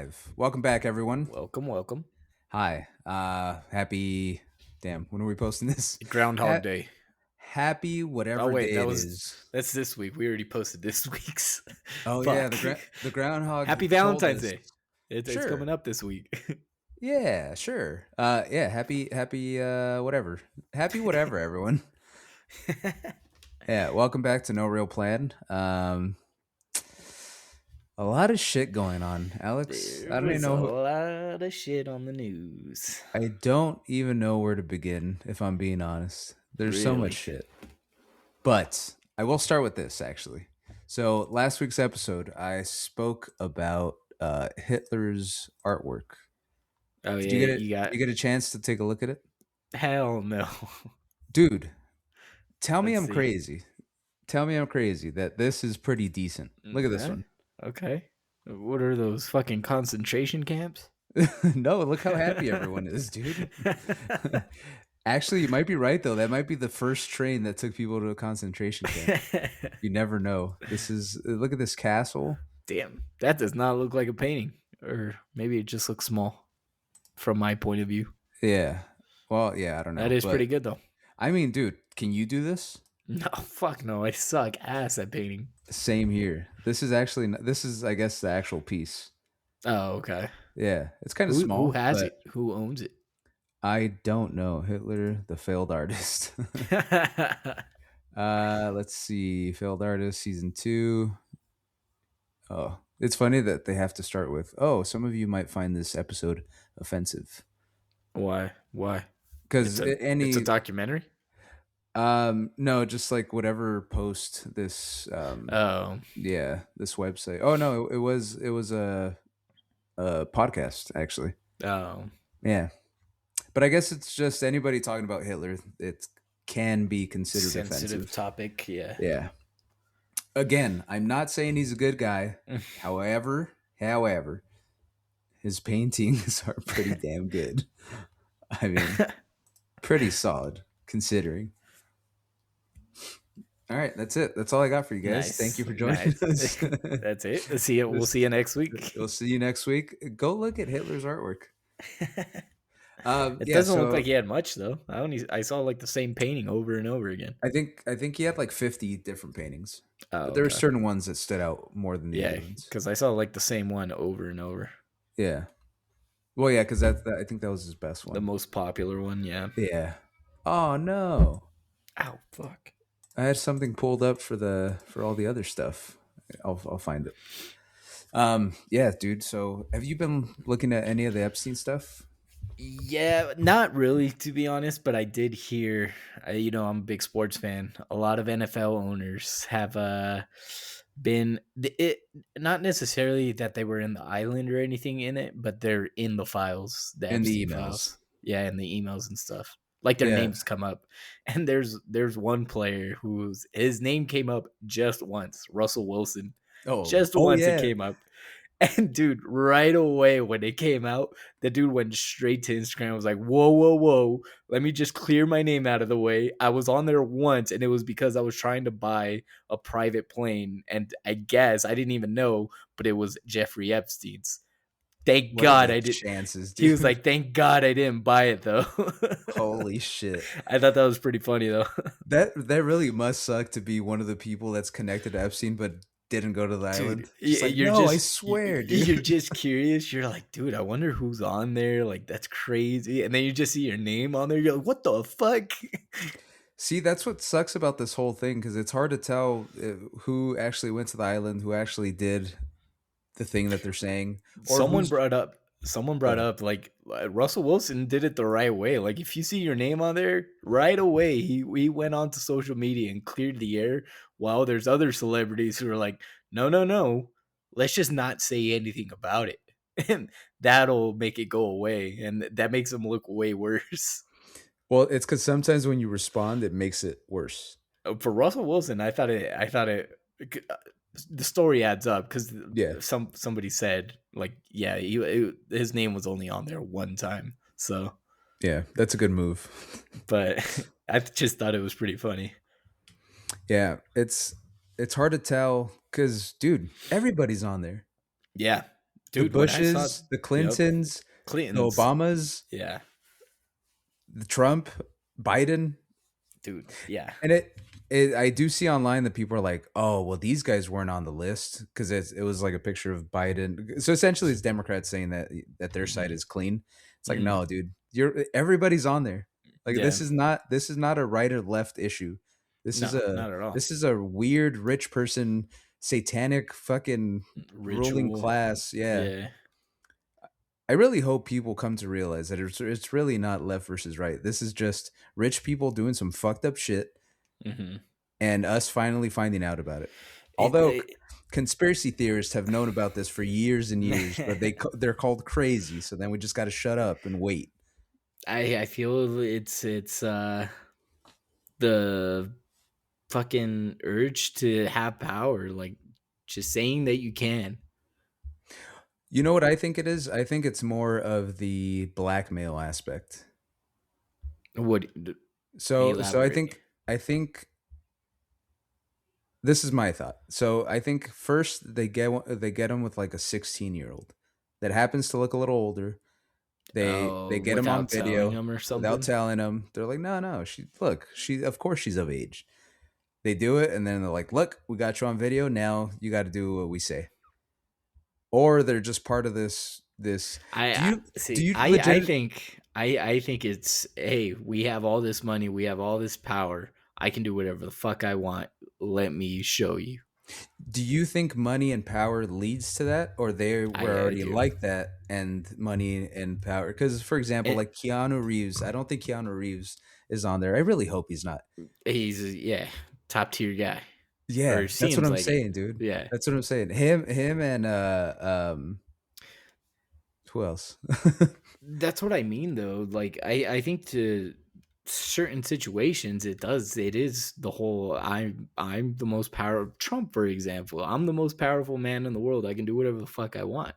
live. Welcome back, everyone. Welcome. Hi. Happy. Damn. When are we posting this? Groundhog Ha- Day. happy Oh whatever wait, day it is. that's this week. We already posted this week's. Oh yeah, Fuck. the groundhog Happy told Valentine's us. Day. It's Sure. coming up this week. Yeah. Sure. Yeah. Happy. Whatever. Happy whatever, everyone. Yeah. Welcome back to No Real Plan. A lot of shit going on, Alex. I There don't even was a know. lot of shit on the news. I don't even know where to begin. If I'm being honest, there's so much Really? shit. But I will start with this actually. So last week's episode, I spoke about Hitler's artwork. Oh Did you yeah, get it? you Did got you get a chance to take a look at it, hell no. dude? Tell me Let's I'm see. crazy. Tell me I'm crazy that this is pretty decent. Look at this Okay. one. Okay. What are those fucking concentration camps? No, look how happy everyone is, dude. Actually, you might be right though. That might be the first train that took people to a concentration camp. You never know. This is look at this castle. Damn, that does not look like a painting. Or maybe it just looks small from my point of view. Yeah. Well, yeah, I don't That know, is but pretty good though. I mean, dude, can you do this? No, fuck no. I suck ass at painting. Same here. This is I guess the actual piece. Oh, okay. Yeah, it's kind of Who small, has but it? Who owns it? I don't know. Hitler, the failed artist. Let's see. Failed artist season 2. Oh, it's funny that they have to start with, "Oh, some of you might find this episode offensive." Why? Why? Cuz It's a any documentary. no, just like whatever post this Oh, yeah, this website. Oh no, it was a podcast actually. oh, Yeah. But I guess it's just anybody talking about Hitler, it can be considered sensitive offensive. topic. Yeah. Yeah. Again, I'm not saying he's a good guy. However, his paintings are pretty damn good. I mean, pretty solid considering. All right, that's it. That's all I got for you guys. Thank Nice, you for joining nice. us. That's it. Let's see it. We'll see you next week. We'll see you next week. Go look at Hitler's artwork. It Yeah, doesn't look so like he had much though. I saw like the same painting over and over again. I think he had like 50 different paintings, Oh, but there were okay. certain ones that stood out more than the other Yeah, ones. because I saw like the same one over and over. Yeah. Well, yeah, because I think that was his best The one. most popular one, yeah. Yeah. Oh no, Ow, fuck. I had something pulled up for all the other stuff. I'll find it. Yeah, dude. So, have you been looking at any of the Epstein stuff? Yeah, not really, to be honest, but I did hear, I'm a big sports fan. A lot of NFL owners have been, not necessarily that they were in the island or anything in it, but they're in the files, the In the Epstein emails. files. Yeah, in the emails and stuff. Like their Yeah. names come up. And there's one player his name came up just once, Russell Wilson. Oh. Just Oh once it yeah. came up. And dude, right away when it came out, the dude went straight to Instagram. Was like, "Whoa, whoa, whoa! Let me just clear my name out of the way. I was on there once, and it was because I was trying to buy a private plane, and I guess I didn't even know, but it was Jeffrey Epstein's. Thank What are God the I did." chances, He was dude? like, "Thank God I didn't buy it though." Holy shit. I thought that was pretty funny though. That really must suck to be one of the people that's connected to Epstein but didn't go to the Dude, island. Just like, you're no, I just swear, you're dude. just curious. You're like, dude, I wonder who's on there. Like, that's crazy. And then you just see your name on there. You're like, what the fuck? See, that's what sucks about this whole thing because it's hard to tell who actually went to the island, who actually did the thing that they're saying, or someone who's. brought up someone Go brought ahead. up like Russell Wilson did it the right way. Like, if you see your name on there right away, he went on to social media and cleared the air. While there's other celebrities who are like, no, no, no, let's just not say anything about it, and that'll make it go away, and that makes them look way worse. Well, it's because sometimes when you respond, it makes it worse. For Russell Wilson, I thought it the story adds up because Yeah, somebody said like, yeah, his name was only on there one time. So, yeah, that's a good move. but I just thought it was pretty funny. Yeah, it's hard to tell because, dude, everybody's on there. Yeah, the dude. When I saw, Bushes, the yep, Clintons, the Clinton's, Obamas, yeah, the Trump, Biden, dude, yeah, and it I do see online that people are like, oh well, these guys weren't on the list because it was like a picture of Biden. So essentially, it's Democrats saying that their side hmm is clean. It's like, hmm no, dude, you're everybody's on there. Like yeah, this is not a right or left issue. no, not at all. This is a weird rich person, satanic fucking ruling Ritual, class. Yeah, yeah, I really hope people come to realize that it's really not left versus right. This is just rich people doing some fucked up shit hmm and us finally finding out about it. it, Although it conspiracy theorists have known about this for years and years, but they're called crazy. So then we just got to shut up and wait. I feel it's the fucking urge to have power, like just saying that you can. You know what I think it is? I think it's more of the blackmail aspect. What So elaborate? I think this is my thought. So I think first they get him with like a 16-year-old that happens to look a little older. They Oh, get him on without telling video them or without something. telling him. They're like, no, no, she of course she's of age. They do it, and then they're like, look, we got you on video. Now you got to do what we say. Or they're just part of this. I, Do I you do see. you I legit? think I think it's, hey, we have all this money, we have all this power. I can do whatever the fuck I want. Let me show you. Do you think money and power leads to that, or they were I already do. like that and money and power? Because, for example, And like Keanu Reeves, I don't think Keanu Reeves is on there. I really hope he's not. he's, yeah, top tier guy, or Yeah, that's what seems I'm like it. saying, dude. Yeah. That's what I'm saying. Him, and who else? That's what I mean though. Like I think to certain situations it is the whole I'm the most powerful. Trump, for example. I'm the most powerful man in the world. I can do whatever the fuck I want.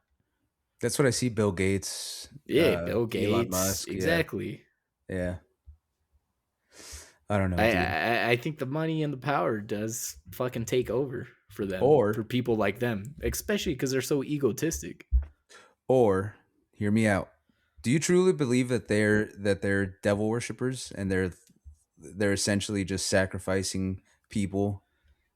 That's what I see. Bill Gates, Yeah, Bill Elon Gates, Musk. Yeah, exactly. yeah. I don't know, I, dude. I think the money and the power does fucking take over for them, for Or people like them, especially because they're so egotistic. or hear me out. Do you truly believe that they're devil worshippers and they're essentially just sacrificing people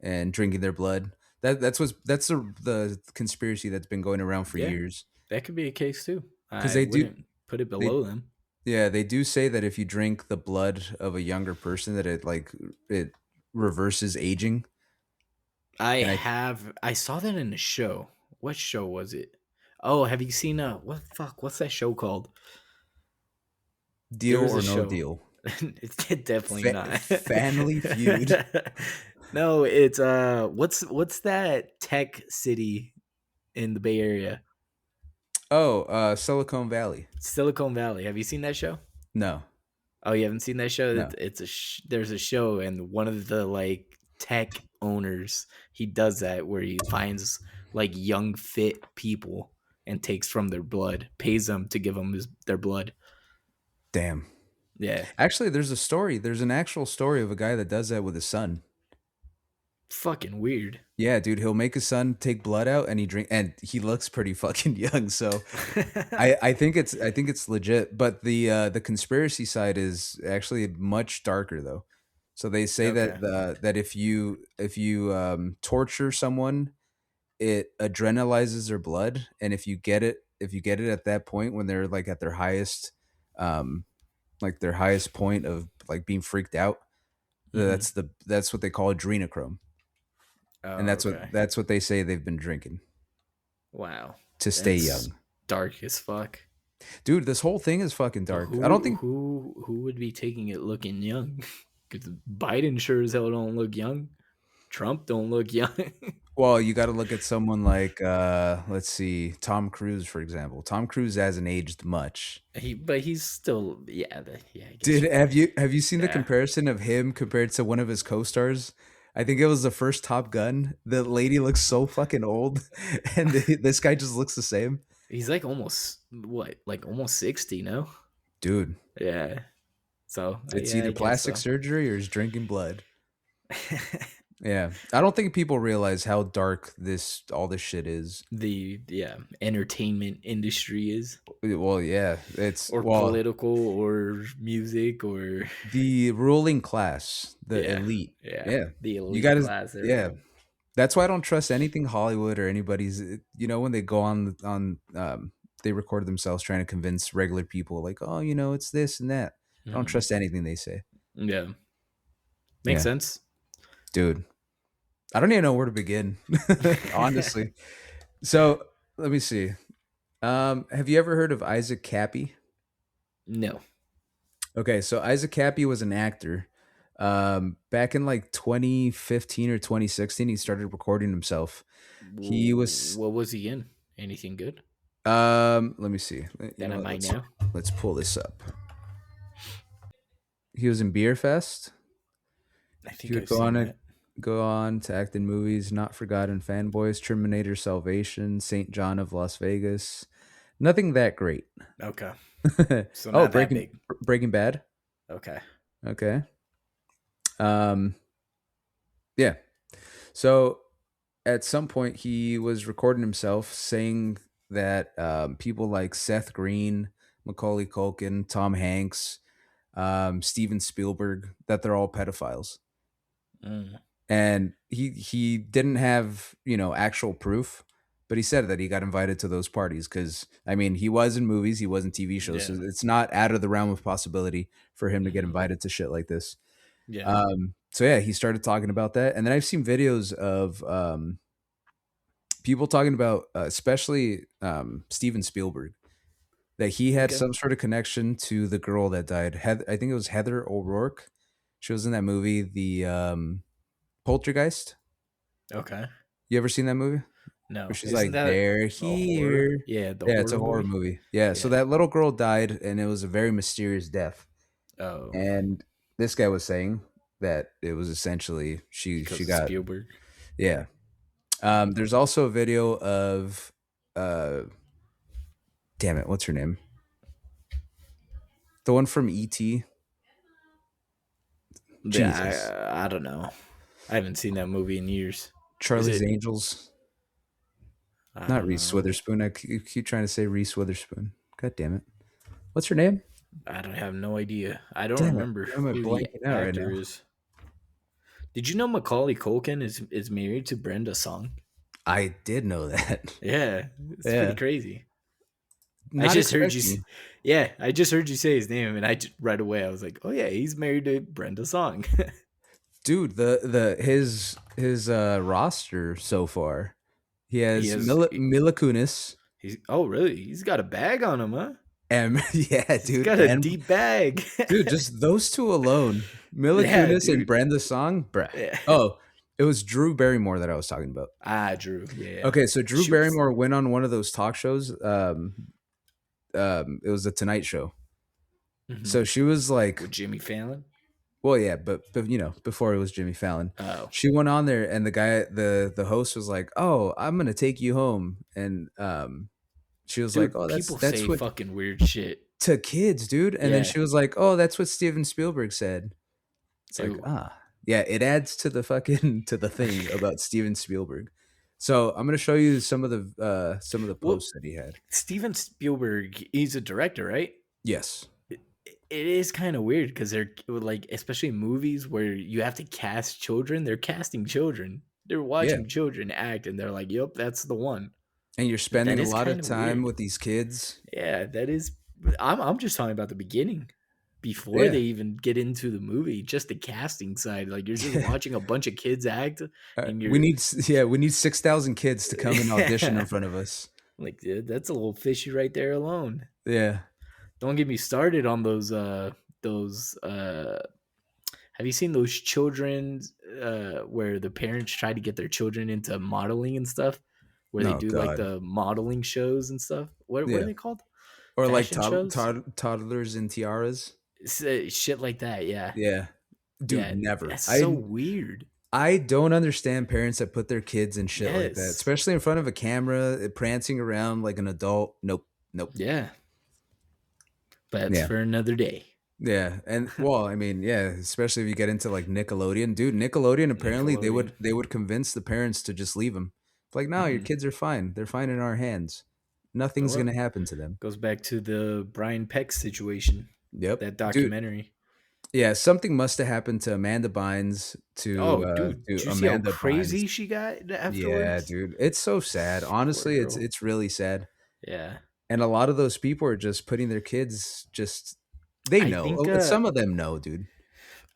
and drinking their blood? That's the conspiracy that's been going around for Yeah, years. that could be a case too. Because I wouldn't put it they below them. yeah, they do say that if you drink the blood of a younger person, that it reverses aging. And I saw that in a show. What show was it? Oh, have you seen what's that show called? There deal was a or no show. deal, It's definitely not. Family Feud. No, it's what's that tech city in the Bay Area? Oh, Silicon Valley. Silicon Valley. Have you seen that show? No, Oh, you haven't seen that show? no. It's there's a show, and one of the like tech owners, he does that where he finds like young fit people and takes from their blood, pays them to give them their blood. Damn. Yeah, Actually, there's a story. There's an actual story of a guy that does that with his son. fucking weird. Yeah, dude, he'll make his son take blood out and and he looks pretty fucking young. So I think it's legit, but the conspiracy side is actually much darker though. So they say Okay. that if you torture someone, it adrenalizes their blood, and if you get it at that point when they're like at um their highest point of like being freaked out, hmm that's what they call adrenochrome, and Oh, okay. that's what they say they've been drinking Wow, to stay that's young. dark as fuck. Dude, this whole thing is fucking But dark. I don't think. who would be taking it looking young? Because Biden sure as hell don't look young. Trump don't look young. Well, you got to look at someone like let's see, Tom Cruise for example. Tom Cruise hasn't aged much. But he's still, yeah, yeah. I guess Did you're right. have you seen the Yeah, comparison of him compared to one of his co-stars? I think it was the first Top Gun. The lady looks so fucking old, and this guy just looks the same. he's like almost like almost 60, no? Dude, Yeah. So it's yeah, either I guess plastic so. surgery or he's drinking blood. Yeah. I don't think people realize how dark this all this shit is. The entertainment industry is, Well, yeah, it's or well, political, or music, or the ruling class, the yeah, elite. yeah, Yeah. the You elite got to class. There we yeah. go. That's why I don't trust anything Hollywood or anybody's when they go on they record themselves trying to convince regular people like, "Oh, it's this and that." I don't Mhm. trust anything they say. Yeah, makes Yeah. sense. Dude, I don't even know where to begin, honestly. So, let me see. Have you ever heard of Isaac Cappy? No. Okay, so Isaac Cappy was an actor. Back in like 2015 or 2016, he started recording himself. He was What was he in? Anything good let me see. You that know I what? might Let's know? let's pull this up. He was in Beer Fest. I He think would I've seen that. go on to act in movies Not Forgotten Fanboys, Terminator Salvation, St. John of Las Vegas. Nothing that great. Okay, so Oh, not that big. Breaking Bad. Okay. Okay. Um yeah. So at some point he was recording himself saying that people like Seth Green, Macaulay Culkin, Tom Hanks, Steven Spielberg, that they're all pedophiles. Mm, And he didn't have actual proof, but he said that he got invited to those parties because I mean he was in movies, he was in TV shows, so yeah. it's not out of the realm of possibility for him to get Hmm. invited to shit like this. Yeah. So yeah, he started talking about that, and then I've seen videos of people talking about, especially Steven Spielberg, that he had Okay. some sort of connection to the girl that died. I think it was Heather O'Rourke. She was in that movie, the Poltergeist. Okay. You ever seen that movie? Where No, she's isn't like, that "They're a horror? here." Yeah, the Yeah, it's a horror horror movie. movie. Yeah, so Yeah. that little girl died, and it was a very mysterious death. Oh, And this guy was saying that it was essentially she because of got Spielberg. yeah. Mm. There's also a video of uh, damn it, what's her name? The one from ET. Jesus, Yeah, I don't know. I haven't seen that movie in years. Is Charlie's it? Angels. I Not don't Reese know. Witherspoon. I keep trying to say Reese Witherspoon. God damn it. What's her name? I don't have no idea. I don't Damn it. remember Why am I who the blanking out right actor now? is. Did you know Macaulay Culkin is married to Brenda Song? I did know that. Yeah, it's pretty Yeah. crazy. I Not just heard you. expecting. Yeah, I just heard you say his name, and right away I was like, oh yeah, he's married to Brenda Song. Dude, the his roster so far. He he has has. Mila Kunis He's. Oh really? He's got a bag on him, huh? and yeah, He's dude, got a and deep bag. dude, just those two alone, Mila Yeah, Kunis and dude. Brenda Song, bruh. Yeah. Oh, it was Drew Barrymore that I was talking about. Ah, Drew. Yeah, Okay, so Drew she was. Barrymore went on one of those talk shows. It was the Tonight Show. Mhm. So she was like, With Jimmy Fallon. well, yeah, but before it was Jimmy Fallon, Oh, she went on there, and the host was like, "Oh, I'm gonna take you home," and she was like, dude, "Oh, people that's say what fucking weird shit. to kids, dude," and then Yeah. she was like, "Oh, that's what Steven Spielberg said." It's like, Ew. yeah, it adds to the fucking to the thing about Steven Spielberg. So I'm gonna show you some of the Well, posts that he had. Steven Spielberg, he's a director, right? Yes. It is kind of weird because they're like, especially in movies where you have to cast children, they're casting children. They're Yeah. watching children act and they're like, yep, that's the one. And you're That spending a is lot kind of of time weird. with these kids. Yeah, that is. I'm just talking about the beginning before Yeah. they even get into the movie, just the casting side. Like you're just watching a bunch of kids act and We you're, need we need 6,000 kids to come and audition in yeah, front of us. like dude, that's a little fishy right there alone. Yeah. Don't get me started on those have you seen those children where the parents try to get their children into modeling and stuff? Where they Oh do like god. the modeling shows and stuff? What are Yeah. they called? Or like Fashion shows? toddlers and tiaras. Shit like that, yeah. Yeah. Dude, Yeah, never. that's so weird. I don't understand parents that put their kids in shit like that, Yes. especially in front of a camera, prancing around like an adult. Nope. Nope. Yeah. But that's Yeah. for another day. Yeah, and well, I mean, yeah, especially if you get into like Nickelodeon, dude. Nickelodeon apparently Nickelodeon. they would convince the parents to just leave them. Like, no, your Hmm. kids are fine. They're fine in our hands. Nothing's Well, gonna happen to them. goes back to the Brian Peck situation, Yep, that dude. documentary. Yeah, something must have happened to Amanda Bynes Oh, dude, did to you see how Amanda Bynes. crazy she got Yeah, afterwards? dude, it's so sad. Poor Honestly, girl. it's really sad. Yeah. And a lot of those people are just putting their kids just they I know. think Some of them know, dude.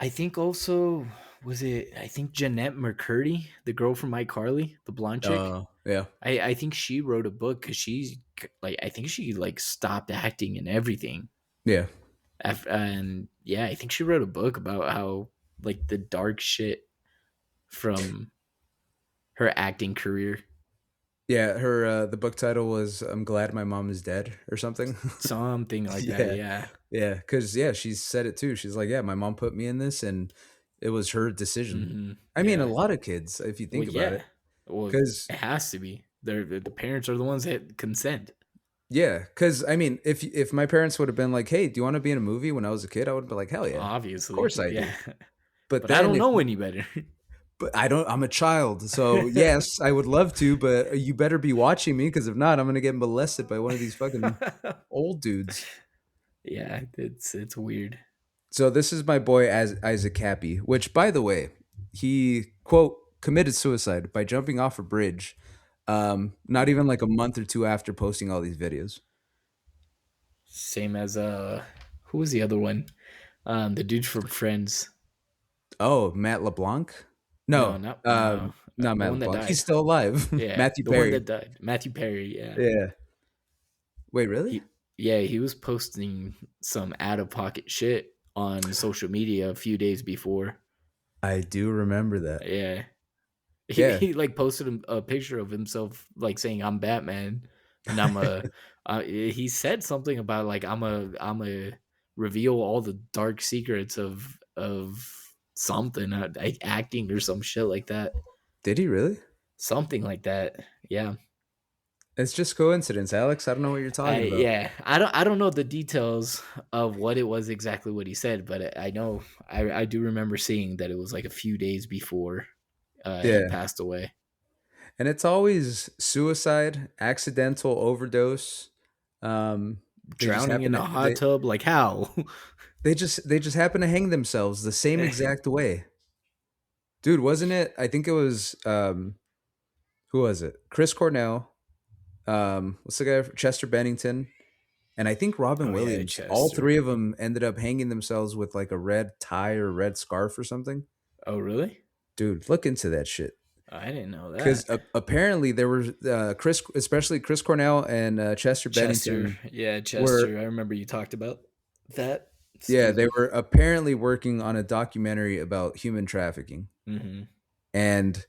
I think also, was it, I think Jeanette McCurdy, the girl from iCarly, the blonde chick. Yeah. I think she wrote a book because she's like, I think she like stopped acting and everything. Yeah. And yeah, I think she wrote a book about how like the dark shit from her acting career. Yeah, her the book title was "I'm Glad My Mom Is Dead" or something. Something like that, Yeah, yeah. yeah, because yeah, she said it too. She's like, "Yeah, my mom put me in this, and it was her decision." Mhm. I mean, a Yeah. lot of kids, if you Well, think about yeah. it, Well, because it has to be. The parents are the ones that consent, yeah, because I mean, if my parents would have been like, "Hey, do you want to be in a movie?" When I was a kid, I would be like, "Hell yeah, of obviously. course I Yeah. do." But But I then don't if know any better. but I don't, I'm a child, so yes, I would love to, but you better be watching me because if not, I'm gonna get molested by one of these fucking old dudes. Yeah, it's weird. So this is my boy as Isaac Cappy, which by the way, he quote committed suicide by jumping off a bridge. Not even like a month or two after posting all these videos. Same as who was the other one? The dude from Friends. Oh, Matt LeBlanc? No, No, no, not the Matt one that LeBlanc. He's died. still alive. Yeah, Matthew the one Perry. that died. Matthew Perry. Yeah, Yeah. Wait, really? he yeah he was posting some out of pocket shit on social media a few days before. I do remember that. Yeah, Yeah. he like posted a picture of himself like saying I'm Batman and I'm a. He said something about like I'm a reveal all the dark secrets of something, acting or some shit like that. Did he really? Something like that. Yeah. It's just coincidence, Alex. I don't know what you're talking about. I don't know the details of what it was exactly what he said, but I know I do remember seeing that it was like a few days before he Yeah. passed away. And it's always suicide, accidental overdose. They just Drowning happen in a to hot tub, like how? they just happen to hang themselves the same exact way. Dude, wasn't it? I think it was who was it? Chris Cornell, what's the guy? Chester Bennington, and I think Robin Oh yeah, Williams. All Chester. three of them ended up hanging themselves with like a red tie or red scarf or something. Oh really? Dude, look into that shit. I didn't know Because that. apparently there were Chris, especially Chris Cornell and Chester Chester. Bennington Yeah, were Chester. I remember you talked about that. yeah, Excuse they me. were apparently working on a documentary about human trafficking. Hmm. And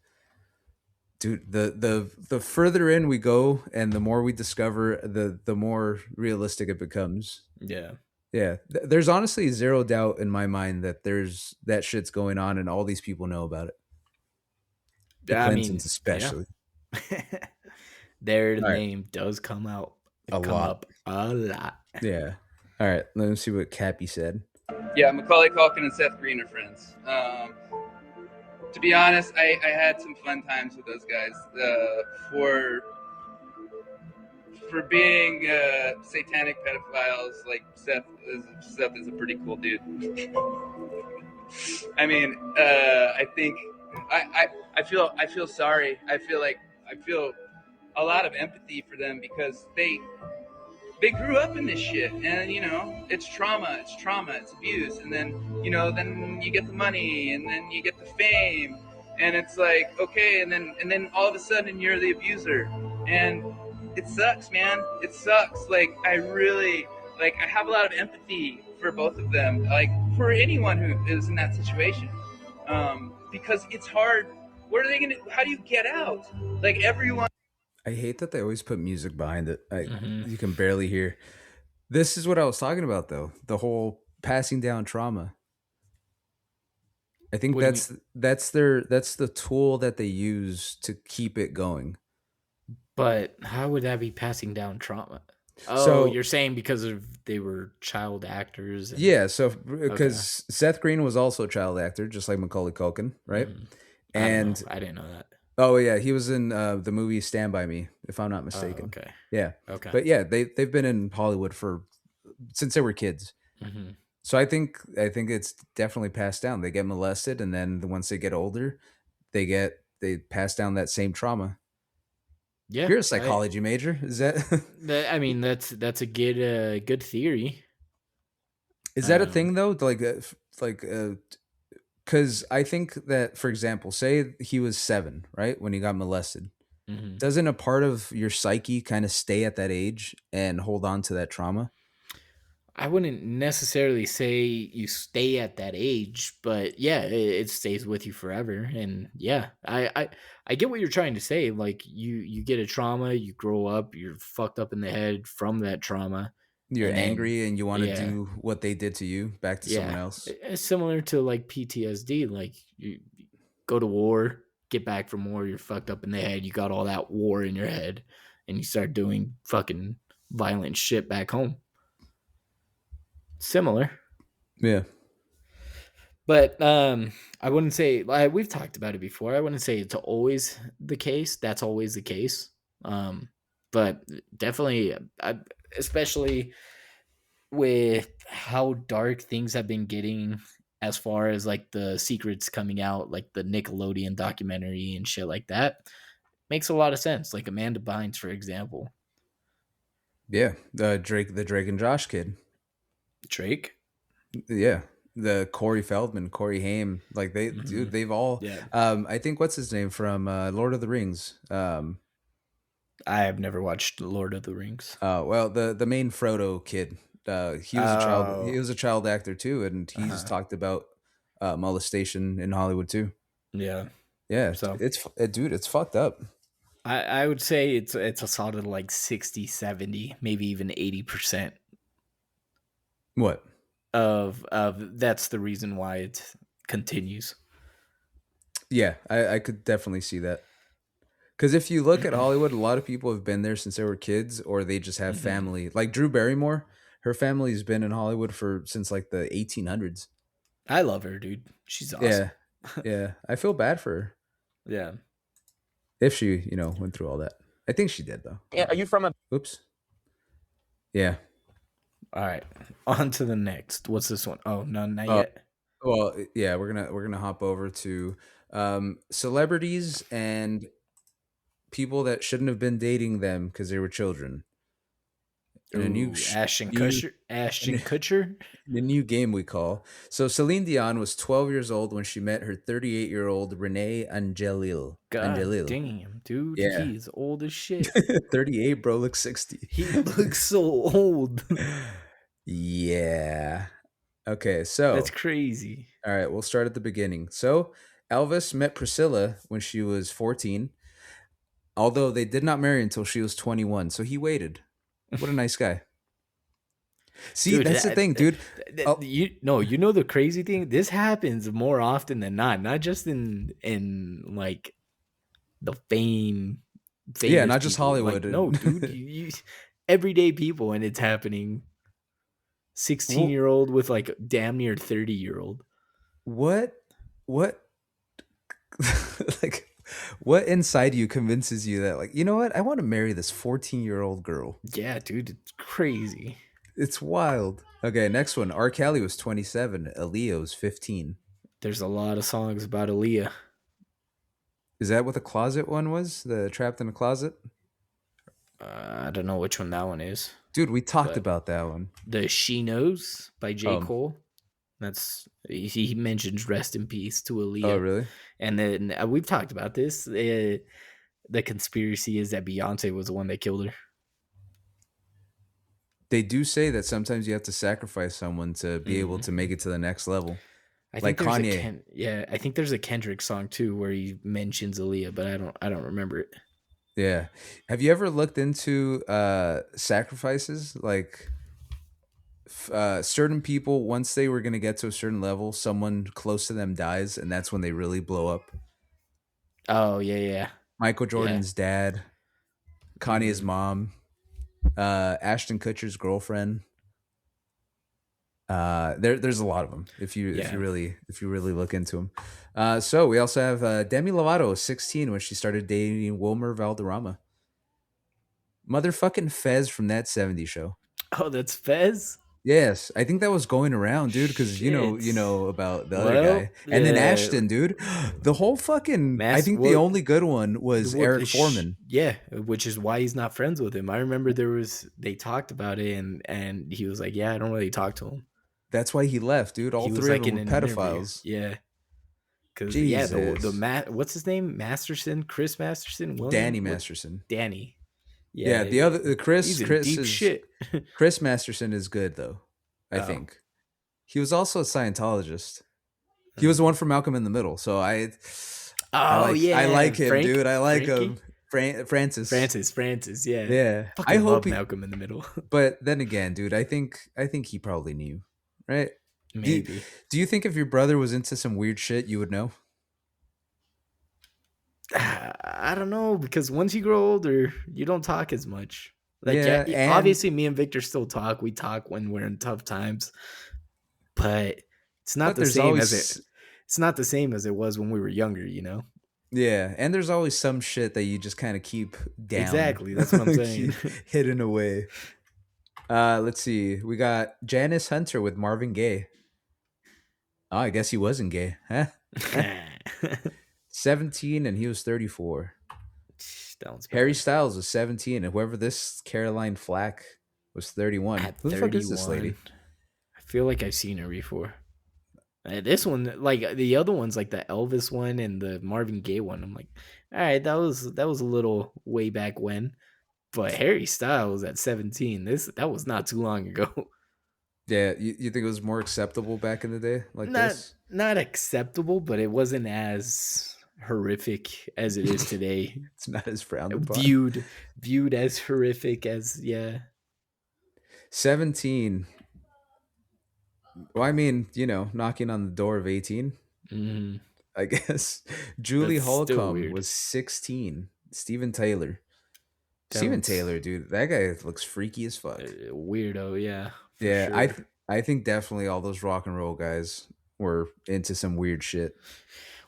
dude, the further in we go and the more we discover, the more realistic it becomes. Yeah. Yeah, there's honestly zero doubt in my mind that there's that shit's going on and all these people know about it. The I mean, Clintons yeah. especially. Their All right, name does a come lot. up a lot. Yeah. All right, let me see what Cappy said. Yeah, Macaulay Culkin and Seth Green are friends. To be honest, I had some fun times with those guys. For being satanic pedophiles, like Seth is a pretty cool dude. I mean, I think I feel sorry. I feel a lot of empathy for them because they grew up in this shit, and it's trauma, it's abuse, and then you get the money, and then you get the fame, and it's like, okay, and then all of a sudden you're the abuser, and it sucks, man. It sucks. Like, I have a lot of empathy for both of them, like for anyone who is in that situation, because it's hard. What are they gonna? How do you get out? Like, everyone. I hate that they always put music behind it. Hmm. You can barely hear. This is what I was talking about though. The whole passing down trauma. I think What do you mean? that's the tool that they use to keep it going. But how would that be passing down trauma? Oh, So you're saying because of they were child actors and yeah, so okay. because Seth Green was also a child actor, just like Macaulay Culkin, right? Mhm. I don't know. And I didn't know that. oh yeah, he was in the movie Stand by Me, if I'm not Oh, mistaken. okay. Yeah, Okay. but yeah, they've been in Hollywood for since they were kids. Mhm. So I think it's definitely passed down. They get molested, and then once they get older, they pass down that same trauma. Yeah, You're a psychology major, is that I mean that's a good theory. is that a Um, thing though? Like because I think that, for example, say he was 7, right, when he got molested. mhm. Doesn't a part of your psyche kind of stay at that age and hold on to that trauma? I wouldn't necessarily say you stay at that age, but yeah, it stays with you forever. And yeah, I get what you're trying to say. Like you get a trauma, you grow up, you're fucked up in the head from that trauma, You're and then angry and you want to yeah, do what they did to you back to someone yeah, else. it's similar to like PTSD. Like you go to war, get back from war, you're fucked up in the head. You got all that war in your head, and you start doing fucking violent shit back home. Similar. Yeah. But I wouldn't say like we've talked about it before. I wouldn't say it's always the case. That's always the case. Um, but definitely, especially with how dark things have been getting, as far as like the secrets coming out, like the Nickelodeon documentary and shit like that, makes a lot of sense. Like Amanda Bynes, for example. Yeah. The Drake and Josh kid. Drake. Yeah. The Corey Feldman, Corey Haim, like Hmm. they've all Yeah, I think what's his name from Lord of the Rings. I have never watched Lord of the Rings. Well, the main Frodo kid, he Oh, was a child actor too, and uh he's huh. talked about molestation in Hollywood too. Yeah. Yeah, So dude, it's fucked up. I would say it's a solid like 60, 70, maybe even 80% What? of that's the reason why it continues. Yeah, I could definitely see that. Because if you look at Hollywood, a lot of people have been there since they were kids, or they just have Hmm. family. Like Drew Barrymore, her family's been in Hollywood for since like the 1800s. I love her, dude. She's awesome. Yeah, yeah. I feel bad for her Yeah. if she, went through all that. I think she did though. Yeah, are you from a Oops. Yeah. All right. On to the next. What's this one? Oh, no, not Uh, yet. well, yeah. We're gonna hop over to celebrities and people that shouldn't have been dating them because they were children. In a Ooh, Ashton Kutcher. Ashton Kutcher. the new game we call. So Celine Dion was 12 years old when she met her 38-year-old Renee Angelil. God Angelil. damn, dude. Yeah. He's old as shit. 38, bro, looks 60. He looks so old. Yeah. Okay, That's so, crazy. all right, we'll start at the beginning. So, Elvis met Priscilla when she was 14, although they did not marry until she was 21. So he waited. What a nice guy. See, Dude, that's the thing, dude. Oh, you know the crazy thing? This happens more often than not just in like the yeah, famous not just people. Like, Hollywood. no, dude, you everyday people, and it's happening. 16 Well, year old with like damn near 30-year-old. what what like what inside you convinces you that, like, you know what, I want to marry this 14-year-old girl? Yeah, dude, it's crazy. It's wild. Okay, next one. R. Kelly was 27, Aaliyah was 15. There's a lot of songs about Aaliyah. Is that what the closet one was, the trapped in a closet? I don't know which one that one is, Dude, we talked but about that one. the She Knows by J. um Cole. That's he mentions rest in peace to oh, Aaliyah. really? And then we've talked about this. The conspiracy is that Beyonce was the one that killed her. They do say that sometimes you have to sacrifice someone to be able to make Mhm. it to the next level, I like think there's a Kanye. I think there's a Kendrick song too where he mentions Aaliyah, but I don't remember it. Yeah. Have you ever looked into sacrifices? Like certain people, once they were going to get to a certain level, someone close to them dies, and that's when they really blow up. Oh yeah, yeah, Michael yeah. Jordan's dad, Kanye's Hmm. mom. Ashton Kutcher's girlfriend. There's a lot of them Yeah. if you really look into them. So we also have Demi Lovato, 16, when she started dating Wilmer Valderrama. Motherfucking Fez from that '70s show. Oh, that's Fez. Yes, I think that was going around, dude, because Shit. you know about the other guy, Well, and then yeah. Ashton, dude. The whole fucking. I Mass. think the What? only good one was What? Eric Foreman. Yeah, which is why he's not friends with him. I remember they talked about it, and he was like, "Yeah, I don't really talk to him." That's why he left, dude. All He was three of like them in were an interview. pedophiles. Yeah, because Jesus, what's his name? Masterson, Chris Masterson, Danny William, what? Masterson. Danny. Yeah, Yeah, the he's in Chris deep is shit. Chris Masterson is good though. I Oh, think he was also a Scientologist. He was uh, the one from Malcolm in the Middle. So oh I yeah, like him, Frank, dude. I like him. Frankie, Francis. Francis. Yeah, Yeah, I fucking hope love he. Malcolm in the Middle. But then again, dude, I think he probably knew, right? Do you, Maybe. do you think if your brother was into some weird shit, you would know? I don't know because once you grow older, you don't talk as much. Like, yeah, Yeah, and obviously, me and Victor still talk. We talk when we're in tough times, but it's not but the there's same as it. always It's not the same as it was when we were younger. You know. yeah, and there's always some shit that you just kind of keep down, Exactly. That's what I'm saying. keep hidden away. Let's see. We got Janice Hunter with Marvin Gaye. Oh, I guess he wasn't gay, huh? Huh? 17 and he was 34. That one's Harry bad. Styles was 17 and whoever this Caroline Flack was 31. At Who the fuck is this 31, lady? I feel like I've seen her before. This one, like the other ones, like the Elvis one and the Marvin Gaye one, I'm like, all right, that was a little way back when. But Harry Styles at 17, that was not too long ago. Yeah, you think it was more acceptable back in the day like Not this? not acceptable, but it wasn't as horrific as it is today. It's not as frowned upon. Viewed as horrific as, yeah. 17. Well, I mean, knocking on the door of 18, Mhm. I guess. Julie That's still Holcomb weird. was 16. Steven Taylor. Steven That's Taylor, dude, that guy looks freaky as fuck. weirdo, yeah, for Yeah, sure. I think definitely all those rock and roll guys were into some weird shit.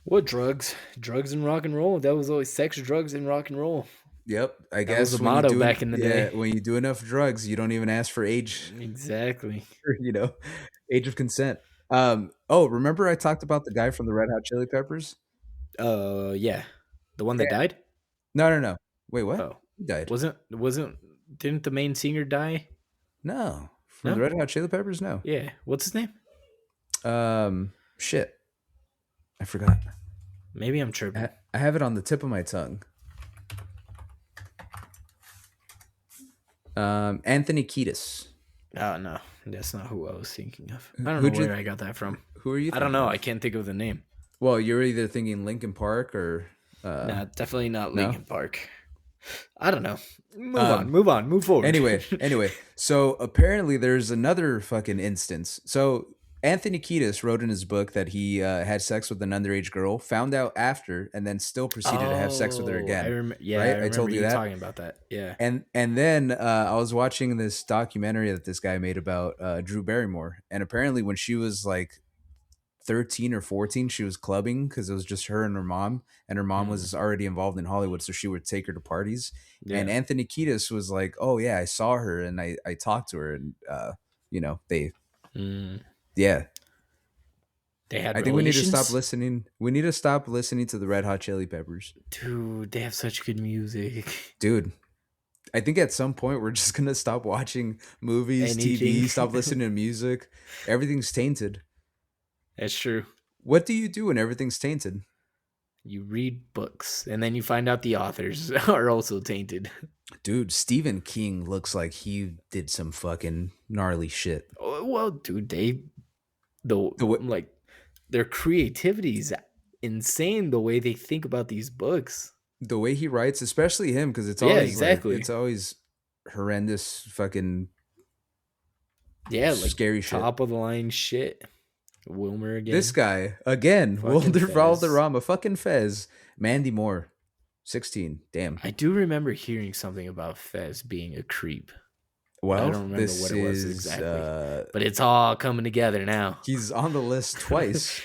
What drugs? Drugs and rock and roll. That was always sex, drugs, and rock and roll. Yep, I That was the guess when you motto do back in the day. when you do enough drugs, you don't even ask for age, Exactly. or, age of consent. Oh, remember I talked about the guy from the Red Hot Chili Peppers? Yeah. The one that Yeah. died? No, no, no. Wait, what? Oh. He died. Wasn't didn't the main singer die? No, from the No? Red Hot Chili Peppers. No. Yeah. What's his name? Shit, I forgot. Maybe I'm tripping. I have it on the tip of my tongue. Anthony Kiedis. Oh no, that's not who I was thinking of. I don't Who'd know you? where I got that from. Who are you? I don't Thinking know. of? I can't think of the name. Well, you're either thinking Linkin Park or Nah, definitely not no? Linkin Park. I don't know. Um, Move on, move forward. anyway, so apparently there's another fucking instance. So Anthony Kiedis wrote in his book that he had sex with an underage girl, found out after, and then still proceeded to have sex with her again. I right? remember told you that. talking about that. Yeah. And then I was watching this documentary that this guy made about Drew Barrymore, and apparently when she was like 13 or 14, she was clubbing because it was just her and her mom was already involved in Hollywood, so she would take her to parties. Yeah. And Anthony Kiedis was like, oh yeah, I saw her and I talked to her, and they yeah, They had I think we need to stop relations? listening. We need to stop listening to the Red Hot Chili Peppers, Dude, they have such good music. dude. I think at some point we're just gonna stop watching movies, Anything. TV, stop listening to music. Everything's tainted. That's true. What do you do when everything's tainted? You read books and then you find out the authors are also tainted. Dude, Stephen King looks like he did some fucking gnarly shit. Oh, well, dude, The way, like their creativity is insane the way they think about these books. the way he writes, especially him, because it's Yeah, always exactly. it's always horrendous, fucking Yeah, like scary shit. top of the line shit. Wilmer again. This guy again, Fucking Wilder Fez. Valderrama, fucking Fez, Mandy Moore, 16. Damn. I do remember hearing something about Fez being a creep. But I Well, don't remember this what it was is exactly. But it's all coming together now. he's on the list twice.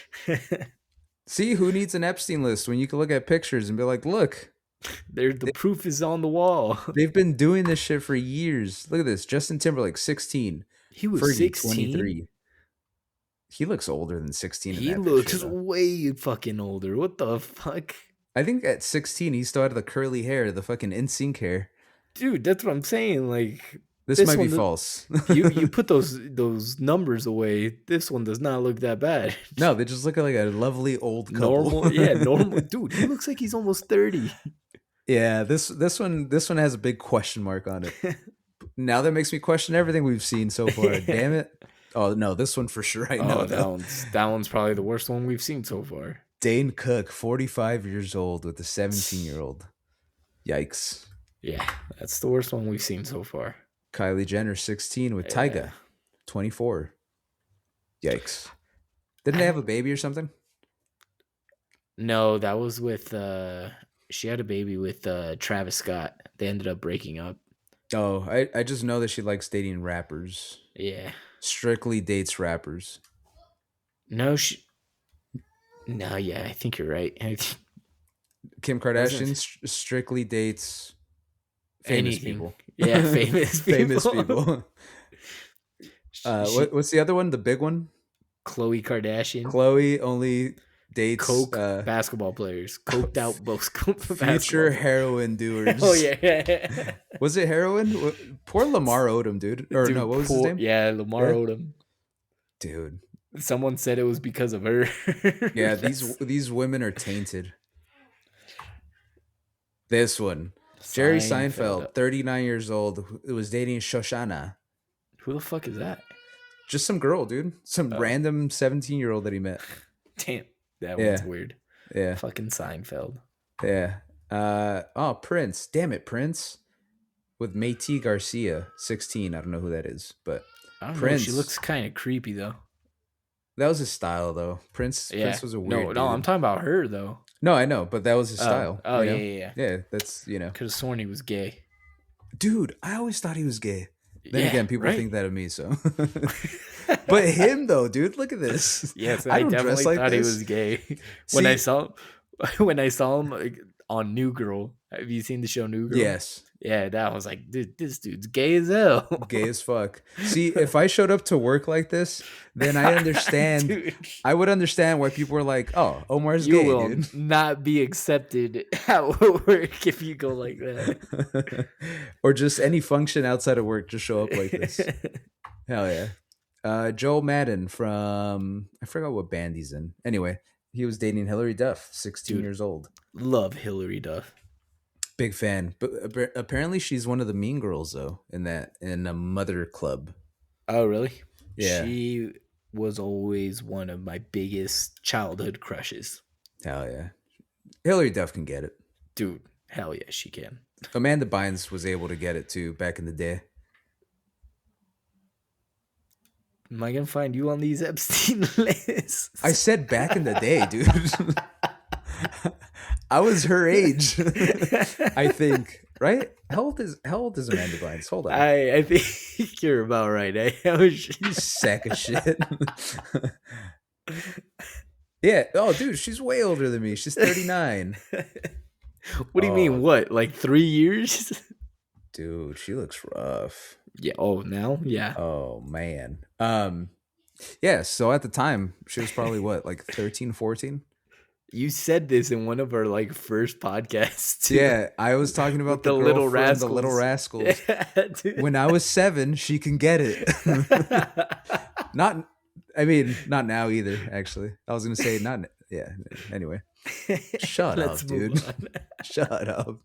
See, who needs an Epstein list when you can look at pictures and be like, look, The proof is on the wall. they've been doing this shit for years. Look at this. Justin Timberlake, 16. He was Fergie, 16. 23. He looks older than 16 in He that looks picture, though. way fucking older. What the fuck? I think at 16, he still had the curly hair, the fucking NSYNC hair. Dude, that's what I'm saying. Like This might be false. you put those numbers away. This one does not look that bad. No, they just look like a lovely old couple. Normal. Dude, he looks like he's almost 30. Yeah, this one has a big question mark on it. Now that makes me question everything we've seen so far. Damn it. Oh no, this one for sure. I know that one's probably the worst one we've seen so far. Dane Cook, 45 years old with a 17-year-old. Yikes. Yeah, that's the worst one we've seen so far. Kylie Jenner, 16 with Tyga, 24. Yikes. Didn't they have a baby or something? No, that was with she had a baby with Travis Scott. They ended up breaking up. Oh, I just know that she likes dating rappers. Yeah. Strictly dates rappers. No, I think you're right. Kim Kardashian strictly dates famous people. Yeah, famous people. What's the other one? The big one? Khloe Kardashian. Khloe only dates coke basketball players. Coked out future heroin doers. Oh yeah. Was it heroin? Poor Lamar Odom, dude. Or no, what was his name? Yeah, Lamar Odom. Dude. Someone said it was because of her. Yeah, these women are tainted. This one. Jerry Seinfeld, 39 years old, who was dating Shoshana. Who the fuck is that? Just some girl, dude. Some random 17-year-old that he met. Damn. That one's weird. Yeah. Fucking Seinfeld. Yeah. Prince. Damn it, Prince. With Métis Garcia, 16. I don't know who that is, but I don't Prince. know. She looks kind of creepy though. That was his style, though. Prince was a weird dude. No, I'm talking about her though. No, I know, but that was his style. Oh, yeah. Yeah, that's, Could have sworn he was gay. Dude, I always thought he was gay. Then again, people think that of me, so. But him, though, dude, look at this. Yes, I definitely thought he was gay. When I saw him on New Girl. Have you seen the show New Girl? Yes. Yeah, that was like, dude, this dude's gay as hell. Gay as fuck. See, if I showed up to work like this, then I understand. Dude. I would understand why people were like, "Oh, Omar's You gay, will dude." not be accepted at work if you go like that. Or just any function outside of work, just show up like this. Hell yeah. Joel Madden from, I forgot what band he's in. Anyway, he was dating Hillary Duff, 16 years old. Love Hillary Duff. Big fan. But apparently she's one of the mean girls, though, in a mother club. Oh, really? Yeah. She was always one of my biggest childhood crushes. Hell yeah. Hillary Duff can get it. Dude, hell yeah, she can. Amanda Bynes was able to get it, too, back in the day. Am I going to find you on these Epstein lists? I said back in the day, dude. I was her age, I think. Right? How old is Amanda Bynes? Hold on. I think you're about right. You sack of shit. Yeah. Oh, dude, she's way older than me. She's 39. What do you mean? What? Like 3 years? Dude, she looks rough. Yeah. Oh, now? Yeah. Oh, man. Yeah, so at the time, she was probably what, like 13, 14? You said this in one of our like first podcasts. Too. Yeah, I was talking about the Little Rascals. The Little Rascals. Yeah, when I was 7, she can get it. Not now either, actually. I was going to say not, yeah, anyway. Shut up, dude. Shut up.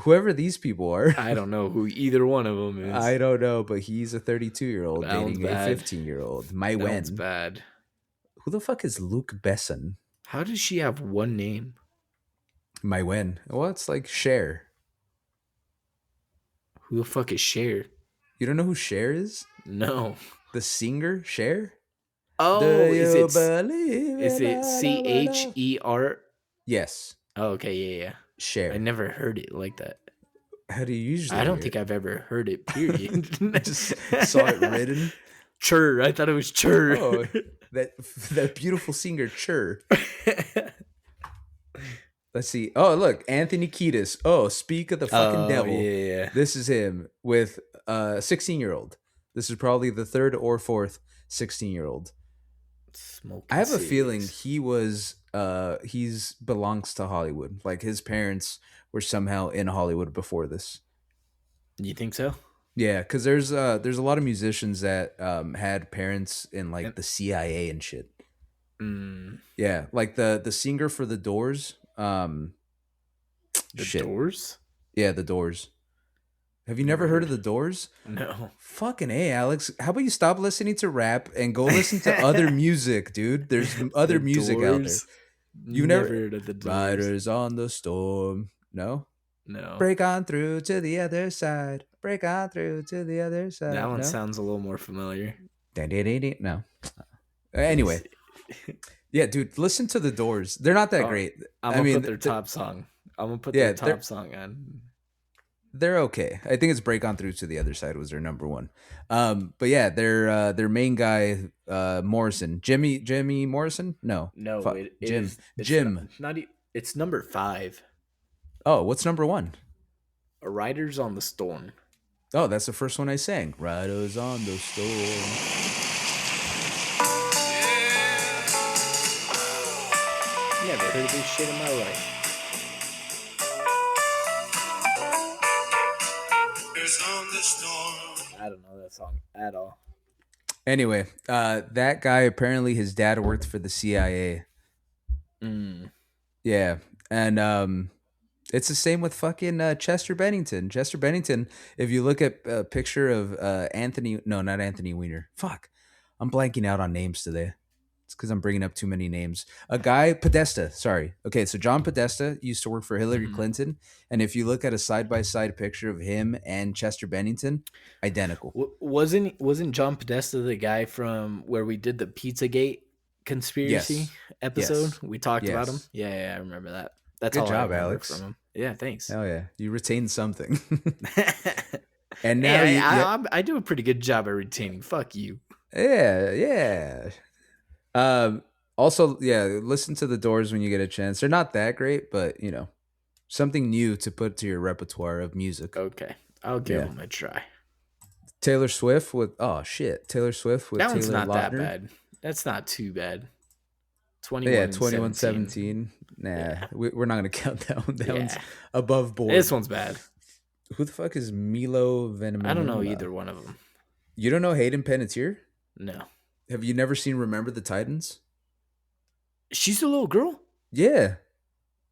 Whoever these people are. I don't know who either one of them is. I don't know, but he's a 32-year-old dating a 15-year-old. That one's bad. Who the fuck is Luke Besson? How does she have one name? My Wen. Well, it's like Cher. Who the fuck is Cher? You don't know who Cher is? No. The singer Cher? Oh, is it CHER? Yes. Oh, okay, yeah. I Share. never heard it like that. How do you I usually don't hear think it? I've ever heard it, period. Just saw it written. Chur. I thought it was chur. Oh, that that beautiful singer Chur. Let's see. Oh, look, Anthony Kiedis. Oh, speak of the fucking Oh, devil. yeah. This is him with a 16-year-old. This is probably the third or fourth 16-year-old. I Smoking have a feeling cigs. he's belongs to Hollywood. Like his parents were somehow in Hollywood before this. You think so? Yeah, because there's a lot of musicians that had parents in like And, the CIA and shit. mm, Yeah, like the singer for the Doors. the Shit. Doors? Yeah, the Doors. Have you never Never heard of heard. the Doors? No. Fucking A, Alex. How about you stop listening to rap and go listen to other music, dude? There's other The music out there. Doors? You've Never never heard of the Doors. Riders on the Storm. No? No. Break on through to the other side. Break on through to the other That side. one No? sounds a little more familiar. No. Let me Anyway, see. yeah, dude, listen to the Doors. They're not that Oh, great. I'm I gonna mean, put their top song. I'm gonna put yeah, their top song on. they're okay. I think it's Break On Through to the Other Side was their number one. But yeah, their main guy, Morrison, Jimmy Morrison. No, No, fuck, it Jim, is. It's not. Jim. Not. It's number 5. Oh, what's number one? Riders on the Storm. Oh, that's the first one I sang. Riders on the Storm. Never heard of this shit in my life. I don't know that song at all. Anyway, that guy apparently his dad worked for the CIA. Mm. Yeah, and it's the same with fucking Chester Bennington. Chester Bennington. If you look at a picture of Anthony, no, not Anthony Weiner. Fuck, I'm blanking out on names today. It's because I'm bringing up too many names. A guy, Podesta. Sorry. Okay, so John Podesta used to work for Hillary Mhm. Clinton, and if you look at a side by side picture of him and Chester Bennington, identical. Wasn't John Podesta the guy from where we did the Pizzagate conspiracy Yes. episode? Yes. We talked about him. Yes. Yeah, I remember that. That's Good all I job, remember Alex. from him. Yeah, thanks. Hell yeah, you retained something. And now Hey, you, yeah, I do a pretty good job at retaining. Fuck you. yeah. Also, yeah, listen to the Doors when you get a chance. They're not that great, but you know, something new to put to your repertoire of music. Okay, I'll give Yeah. him a try. Taylor Swift with Taylor Swift with That Taylor one's not that Lautner. bad. That's not too bad. Yeah, 21-17. 21-17. Nah, Yeah. we're not gonna count that one. That one's Yeah. above board. This one's bad. Who the fuck is Milo Venom? I don't know either one of them. You don't know Hayden Panettiere? No. Have you never seen Remember the Titans? She's a little girl? Yeah.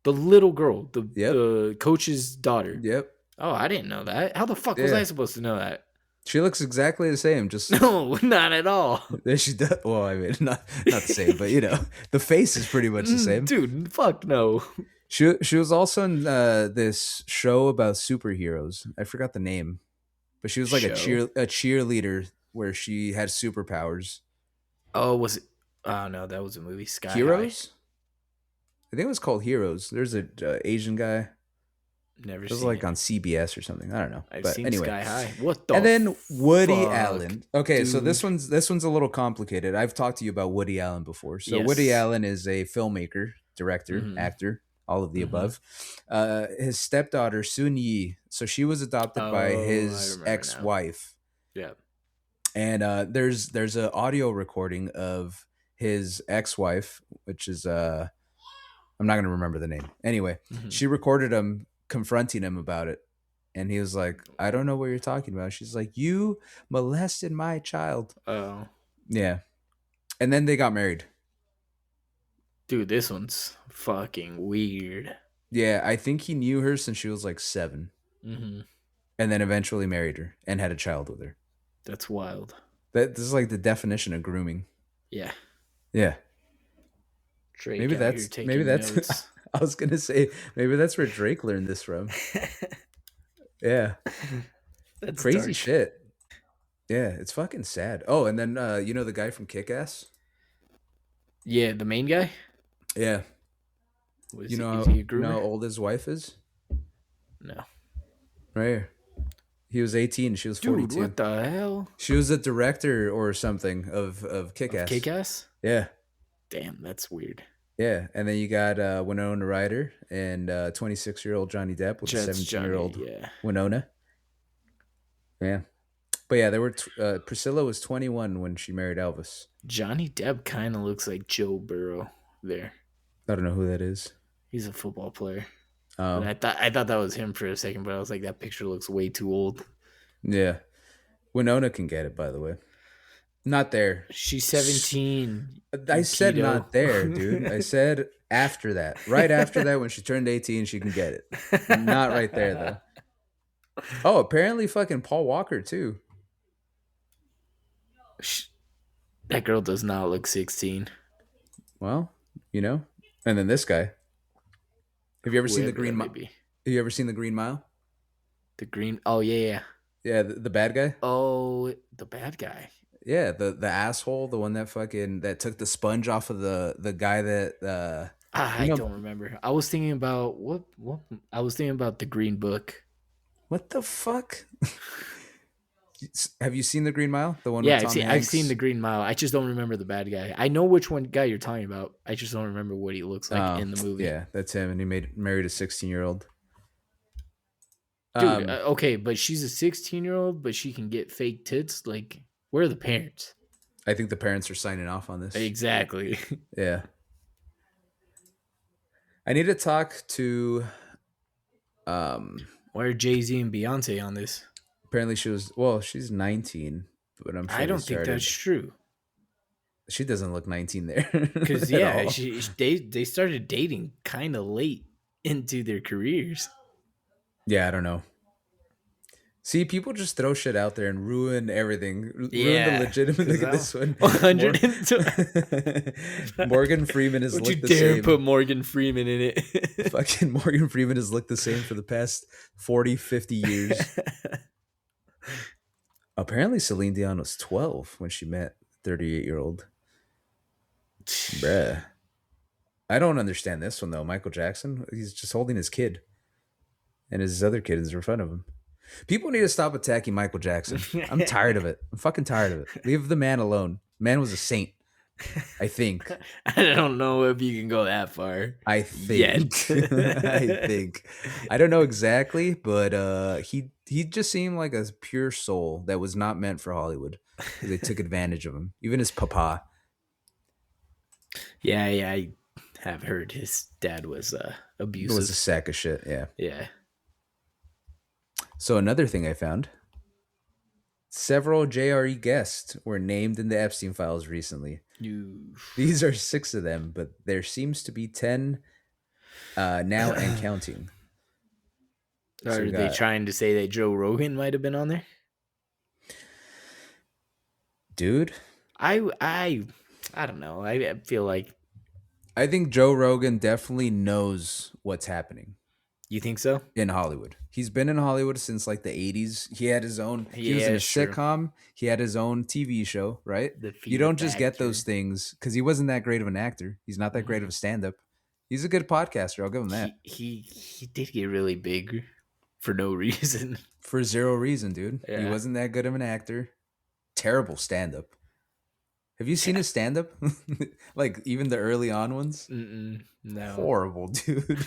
The little girl. Yep. The coach's daughter. Yep. Oh, I didn't know that. How the fuck was Yeah. I supposed to know that? She looks exactly the same. Just No, not at all. there she does. Well, I mean, not the same, but you know, the face is pretty much the same. Dude, fuck no. She was also in this show about superheroes. I forgot the name, but she was like a Show? cheerleader where she had superpowers. Oh, was it? Oh, no, that was a movie. Sky Heroes? I think it was called Heroes. There's a Asian guy. High. Never It was seen like it. on CBS or something. I don't know. I've But seen anyway. Sky High. What the And then Woody fuck, Allen. Okay, so dude? this one's a little complicated. I've talked to you about Woody Allen before. So Yes. Woody Allen is a filmmaker, director, Mhm. actor, all of the Mhm. above. His stepdaughter Sun Yi. So she was adopted by Oh, I his remember now. ex-wife, Yeah. and there's an audio recording of his ex-wife, which is I'm not gonna remember the name. Anyway, Mhm. she recorded him confronting him about it. And he was like, I don't know what you're talking about. She's like, you molested my child. Oh. Yeah. And then they got married. Dude, this one's fucking weird. Yeah, I think he knew her since she was like 7. Mm-hmm. And then eventually married her and had a child with her. That's wild. This is like the definition of grooming. Yeah. Yeah. Drake Maybe out that's here taking maybe that's notes. I was gonna say maybe that's where Drake learned this from. Yeah. That's Crazy dark. shit. Yeah, it's fucking sad. Oh, and then you know the guy from Kick-Ass? Yeah, the main guy? Yeah. Was is he a You know groomer? how old his wife is? No. Right here. He was 18. She was Dude, 42. what the hell? She was a director or something of Of Kick-Ass. Kick-Ass? Yeah. Damn, that's weird. Yeah. And then you got Winona Ryder and 26-year-old Johnny Depp with a Jets Johnny, 17-year-old yeah. Winona. Yeah. But yeah, Priscilla was 21 when she married Elvis. Johnny Depp kind of looks like Joe Burrow there. I don't know who that is. He's a football player. But Oh, I thought that was him for a second, but I was like, that picture looks way too old. yeah. Winona can get it, by the way. Not there. She's 17. I You said pedo. not there, dude. I said after that. Right after that, when she turned 18, she can get it. Not right there, though. Oh, apparently fucking Paul Walker, too. That girl does not look 16. Well, you know. And then this guy. Have you ever seen the Whoever that Green may Mile? be. Have you ever seen the Green Mile? The green. Oh, yeah. Yeah, the bad guy. Oh, the bad guy. Yeah, the asshole, the one that fucking that took the sponge off of the guy that I don't remember. I was thinking about what I was thinking about the Green Book. what the fuck? Have you seen the Green Mile? The one Yeah, with Tom I've Hanks? seen the Green Mile. I just don't remember the bad guy. I know which one guy you're talking about. I just don't remember what he looks like in the movie. Yeah, that's him, and he married a 16-year-old. Dude, okay, but she's a 16-year-old, but she can get fake tits. Like, where are the parents? I think the parents are signing off on this. Exactly. Yeah. I need to talk to Why are Jay-Z and Beyonce on this? apparently she's 19, but I'm sure I don't think that's true. She doesn't look 19 there. Because at yeah, all. they started dating kind of late into their careers. Yeah, I don't know. See, people just throw shit out there and ruin everything. Ruin Yeah, the legitimate. Look at this one. 102. Morgan Freeman has Don't you looked the dare same. put Morgan Freeman in it. Fucking Morgan Freeman has looked the same for the past 40, 50 years. Apparently, Celine Dion was 12 when she met 38-year-old. Bruh. I don't understand this one, though. Michael Jackson, he's just holding his kid. And his other kid is in front of him. People need to stop attacking Michael Jackson. I'm tired of it. I'm fucking tired of it. Leave the man alone. Man was a saint. I think. I don't know if you can go that far. I think. I think. I don't know exactly, but he just seemed like a pure soul that was not meant for Hollywood. They took advantage of him. Even his papa. Yeah, I have heard his dad was abusive. It was a sack of shit, yeah. Yeah. So another thing I found. Several JRE guests were named in the Epstein files recently. These are 6 of them, but there seems to be 10 now and counting. Are they trying to say that Joe Rogan might have been on there? Dude, I don't know. I feel like. I think Joe Rogan definitely knows what's happening. You think so? In Hollywood. He's been in Hollywood since like the 80s. He had his own, he was in a sitcom. He had his own TV show, right? You don't just get those things because he wasn't that great of an actor. He's not that great of a stand-up. He's a good podcaster. I'll give him that. He did get really big for no reason. For zero reason, dude. Yeah. He wasn't that good of an actor. Terrible stand-up. Have you seen his stand-up? Like even the early on ones? No. Horrible, dude.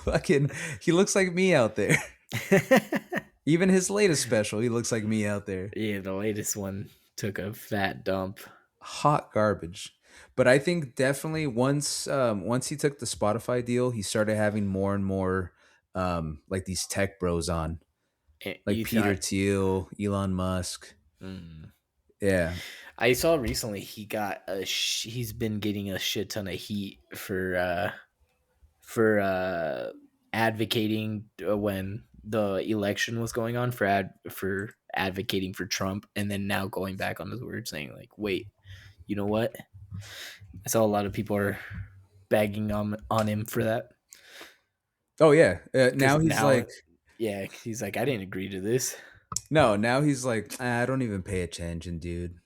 Fucking, he looks like me out there. Even his latest special, he looks like me out there. Yeah, the latest one took a fat dump. Hot garbage. But I think definitely once he took the Spotify deal, he started having more and more like these tech bros on. Like Peter Thiel, Elon Musk. Yeah. I saw recently he's been getting a shit ton of heat for advocating when the election was going on for advocating for Trump, and then now going back on his word saying like, wait, you know what? I saw a lot of people are bagging on him for that. Oh yeah. Now he's like, yeah, he's like, I didn't agree to this. No, now he's like, I don't even pay attention, dude.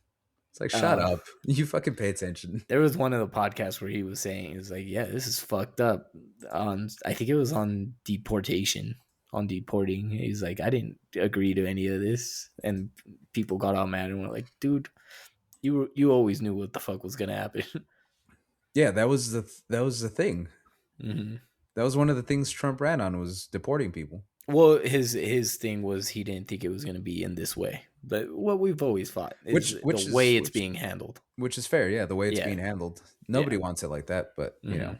It's like, shut Uh, up. You fucking pay attention. there was one of the podcasts where he was saying, he was like, yeah, this is fucked up. I think it was on deportation, on deporting. He's like, I didn't agree to any of this. And people got all mad and were like, dude, you always knew what the fuck was gonna happen. Yeah, that was the thing. hmm That was one of the things Trump ran on, was deporting people. Well, his thing was he didn't think it was gonna be in this way. But what we've always fought is Which the which is way it's which being handled. which is fair, yeah, the way it's Yeah, being handled. yeah. Nobody wants it like that, but hmm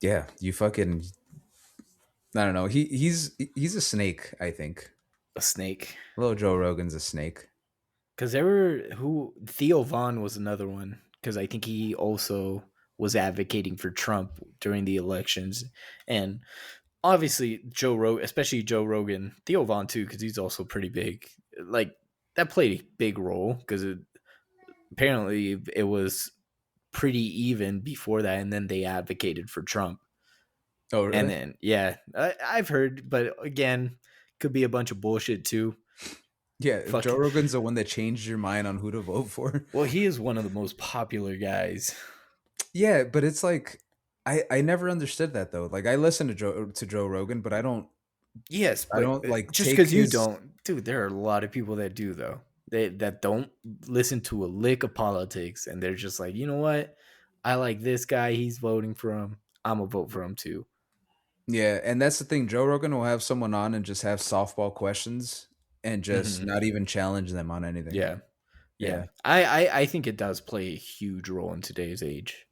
yeah, you fucking, I don't know. He's a snake, I think. A snake. Little Joe Rogan's a snake. Because there were who Theo Vaughn was another one. Because I think he also was advocating for Trump during the elections, and obviously especially Joe Rogan, Theo Vaughn too, because he's also pretty big. Like that played a big role because apparently it was pretty even before that, and then they advocated for Trump, Oh, and really? then yeah, I've heard, but again, could be a bunch of bullshit too. Yeah, Fuck. Joe Rogan's the one that changed your mind on who to vote for. Well, he is one of the most popular guys. Yeah, but it's like, I never understood that though. Like, I listen to Joe Rogan, but I don't Yes, I but don't like just take because you his. don't, dude, there are a lot of people that do though. That don't listen to a lick of politics, and they're just like, you know what? I like this guy. He's voting for him. I'm gonna vote for him too. Yeah, and that's the thing. Joe Rogan will have someone on and just have softball questions and just hmm not even challenge them on anything. Yeah, yeah. Yeah. I think it does play a huge role in today's age.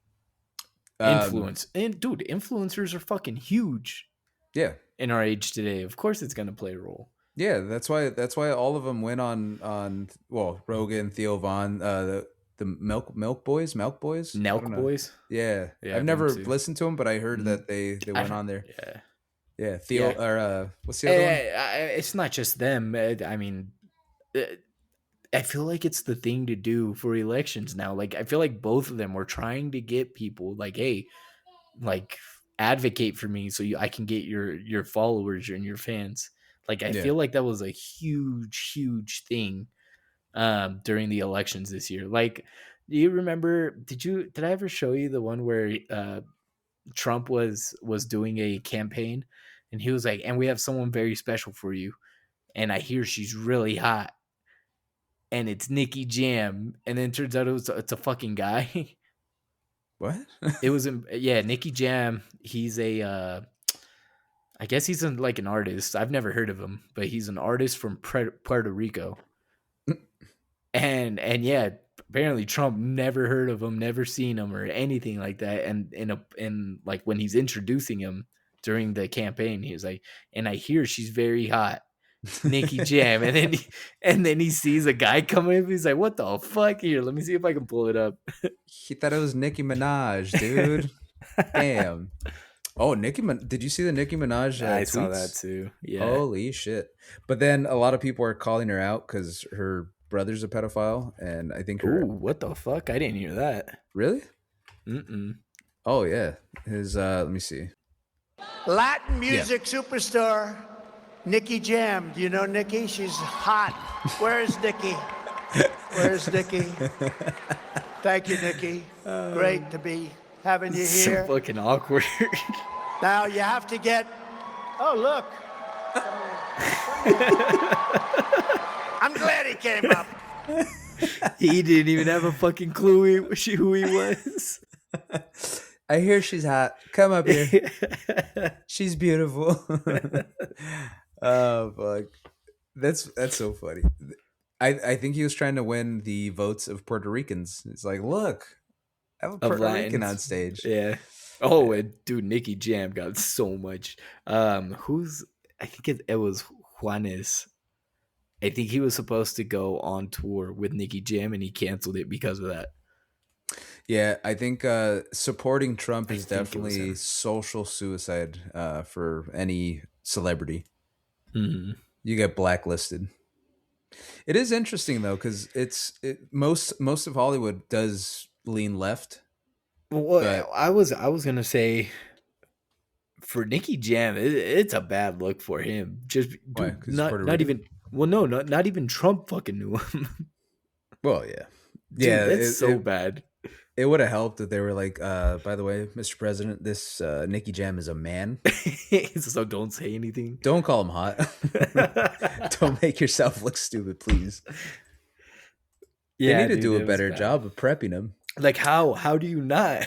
Um, Influence and dude, influencers are fucking huge yeah. in our age today. Of course, it's gonna play a role. Yeah, that's why all of them went on, well, Rogan, Theo Vaughn, the Milk Boys. I don't Nelk know. boys. Yeah, Yeah, I've them never too. listened to them, but I heard Mm, that they went I on there. yeah. Yeah, Theo, Yeah, or what's the other one? it's not just them. I mean, uh, I feel like it's the thing to do for elections now. Like, I feel like both of them were trying to get people like, hey, like, advocate for me so I can get your followers and your fans. Like, I Yeah. feel like that was a huge, huge thing during the elections this year. Like, do you remember? Did I ever show you the one where Trump was doing a campaign, and he was like, "And we have someone very special for you." And I hear she's really hot, and it's Nikki Jam, and then it turns out it's a fucking guy. What? It was yeah, Nikki Jam. He's a I guess he's like an artist. I've never heard of him, but he's an artist from Puerto Rico. And yeah, apparently Trump never heard of him, never seen him or anything like that. And in like when he's introducing him during the campaign, he was like, "And I hear she's very hot." Nikki Jam, and then he sees a guy coming up. He's like, "What the fuck?" Here, let me see if I can pull it up. He thought it was Nicki Minaj, dude. Damn. Oh, did you see the Nicki Minaj I saw that tweets? too. Yeah. Holy shit. But then a lot of people are calling her out because her brother's a pedophile, and I think Ooh, her. what the fuck? I didn't hear that. Really? Mm-mm. Oh yeah. His let me see. Latin Yeah. music superstar Nikki Jam. Do you know Nikki? She's hot. Where's Nikki? Where's Nikki? Thank you, Nikki. Great to be having you So here. fucking awkward. Now you have to get. Oh, look. I'm glad he came up. He didn't even have a fucking clue who he was. I hear she's hot. Come up here. She's beautiful. Oh fuck. That's so funny. I think he was trying to win the votes of Puerto Ricans. It's like, look, I have a Of Puerto Rican Latins. on stage. Yeah. Oh, and dude, Nicky Jam got so much. Who's I think it was Juanes. I think he was supposed to go on tour with Nicky Jam and he canceled it because of that. Yeah, I think supporting Trump I is think it was definitely him. social suicide for any celebrity. Mm-hmm. You get blacklisted. It is interesting though, because most of Hollywood does lean left, Well, but I was gonna say for Nicky Jam, it's a bad look for him. Just why? dude, Because Puerto not Rican. even well, no, not even Trump fucking knew him. Well, yeah, Dude, yeah. that's It so it, bad. it would have helped if they were like, by the way, Mr. President, this Nicky Jam is a man. So don't say anything. Don't call him hot. Don't make yourself look stupid, please. They need Yeah, to dude, do a it was better bad. job of prepping him, Like how do you not?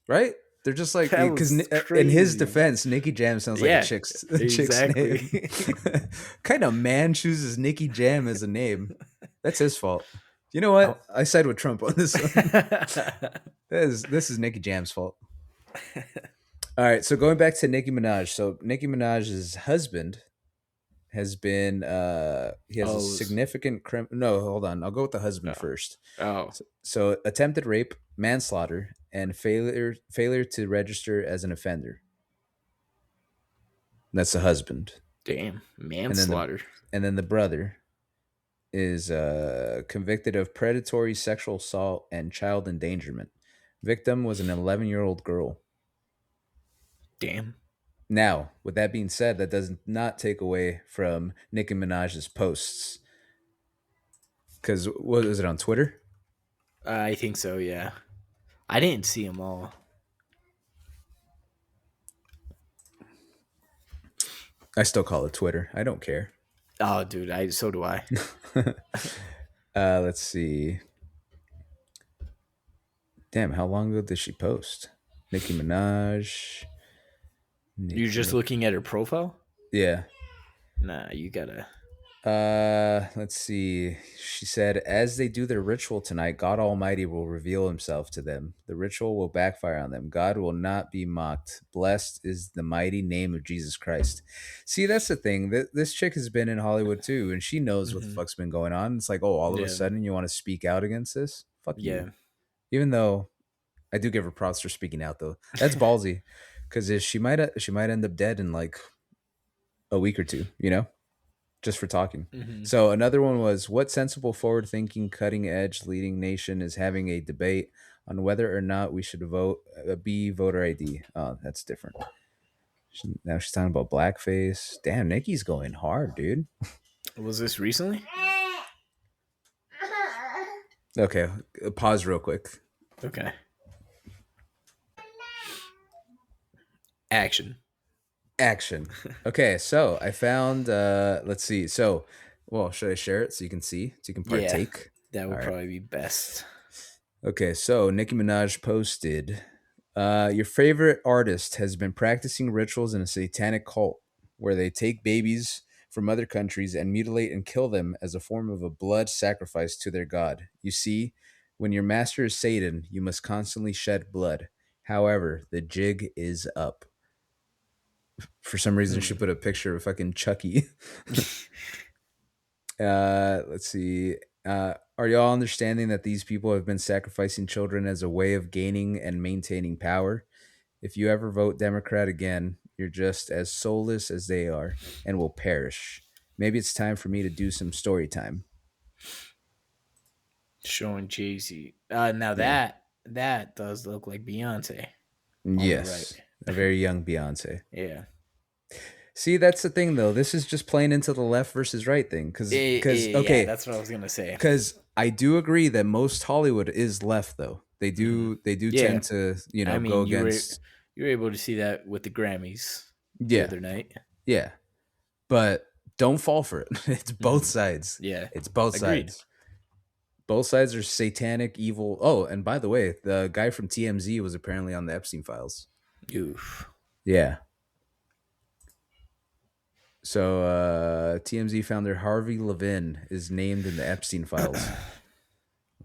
right? They're just like That because was in his crazy. defense, Nicky Jam sounds like Yeah, a chick's exactly. name. Kind of man chooses Nicky Jam as a name? That's his fault. You know what? Oh. I side with Trump on this one. This is Nicky Jam's fault. All right, so going back to Nicki Minaj. So Nicki Minaj's husband has been he has a Oh, significant no, hold on. I'll go with the husband oh, first. oh, So attempted rape, manslaughter, and failure to register as an offender. That's the husband. damn, And then manslaughter. the brother is convicted of predatory sexual assault and child endangerment. Victim was an 11-year-old girl. Damn. Now, with that being said, that does not take away from Nicki Minaj's posts. Because what was it on Twitter? I think so. Yeah, I didn't see them all. I still call it Twitter. I don't care. Oh, dude, I so do I. Let's see. Damn, how long ago did she post? Nicki Minaj. You're just Nick. looking at her profile? Yeah. Nah, you gotta. Let's see. She said, as they do their ritual tonight, God Almighty will reveal himself to them. The ritual will backfire on them. God will not be mocked. Blessed is the mighty name of Jesus Christ. See, that's the thing. This chick has been in Hollywood too, and she knows what the Mhm. fuck's been going on. It's like, oh, all of a Yeah, sudden you want to speak out against this? Fuck you. yeah. Even though I do give her props for speaking out, though. That's ballsy, because she might end up dead in like a week or two. Just for talking. Mhm. So another one was, what sensible, forward-thinking, cutting-edge leading nation is having a debate on whether or not we should vote be voter ID? Oh, that's different. Now she's talking about blackface. Damn, Nikki's going hard, dude. Was this recently? Okay, pause real quick. Okay. Action. Action. Okay, so I found. Let's see. So, well, should I share it so you can see, so you can Yeah, partake? that would All right. probably be best. Okay, so Nicki Minaj posted, your favorite artist has been practicing rituals in a satanic cult where they take babies from other countries and mutilate and kill them as a form of a blood sacrifice to their god. You see, when your master is Satan, you must constantly shed blood. However, the jig is up. For some reason, she Hmm. put a picture of fucking Chucky. Let's see. Are y'all understanding that these people have been sacrificing children as a way of gaining and maintaining power? If you ever vote Democrat again, you're just as soulless as they are and will perish. Maybe it's time for me to do some story time. Showing Jay Z. Now Yeah. that does look like Beyonce on the right. Yes. A very young Beyonce. Yeah. See, that's the thing though. This is just playing into the left versus right thing. Cause Yeah, okay, that's what I was gonna say. because I do agree that most Hollywood is left though. Mhm. They do Yeah, tend to, I go mean against. you were able to see that with the Grammys the Yeah. other night. Yeah. But don't fall for it. It's both Mhm. sides. Yeah, It's both agreed. sides. Both sides are satanic, evil. Oh, and by the way, the guy from TMZ was apparently on the Epstein files. Oof. Yeah. So TMZ founder Harvey Levin is named in the Epstein files.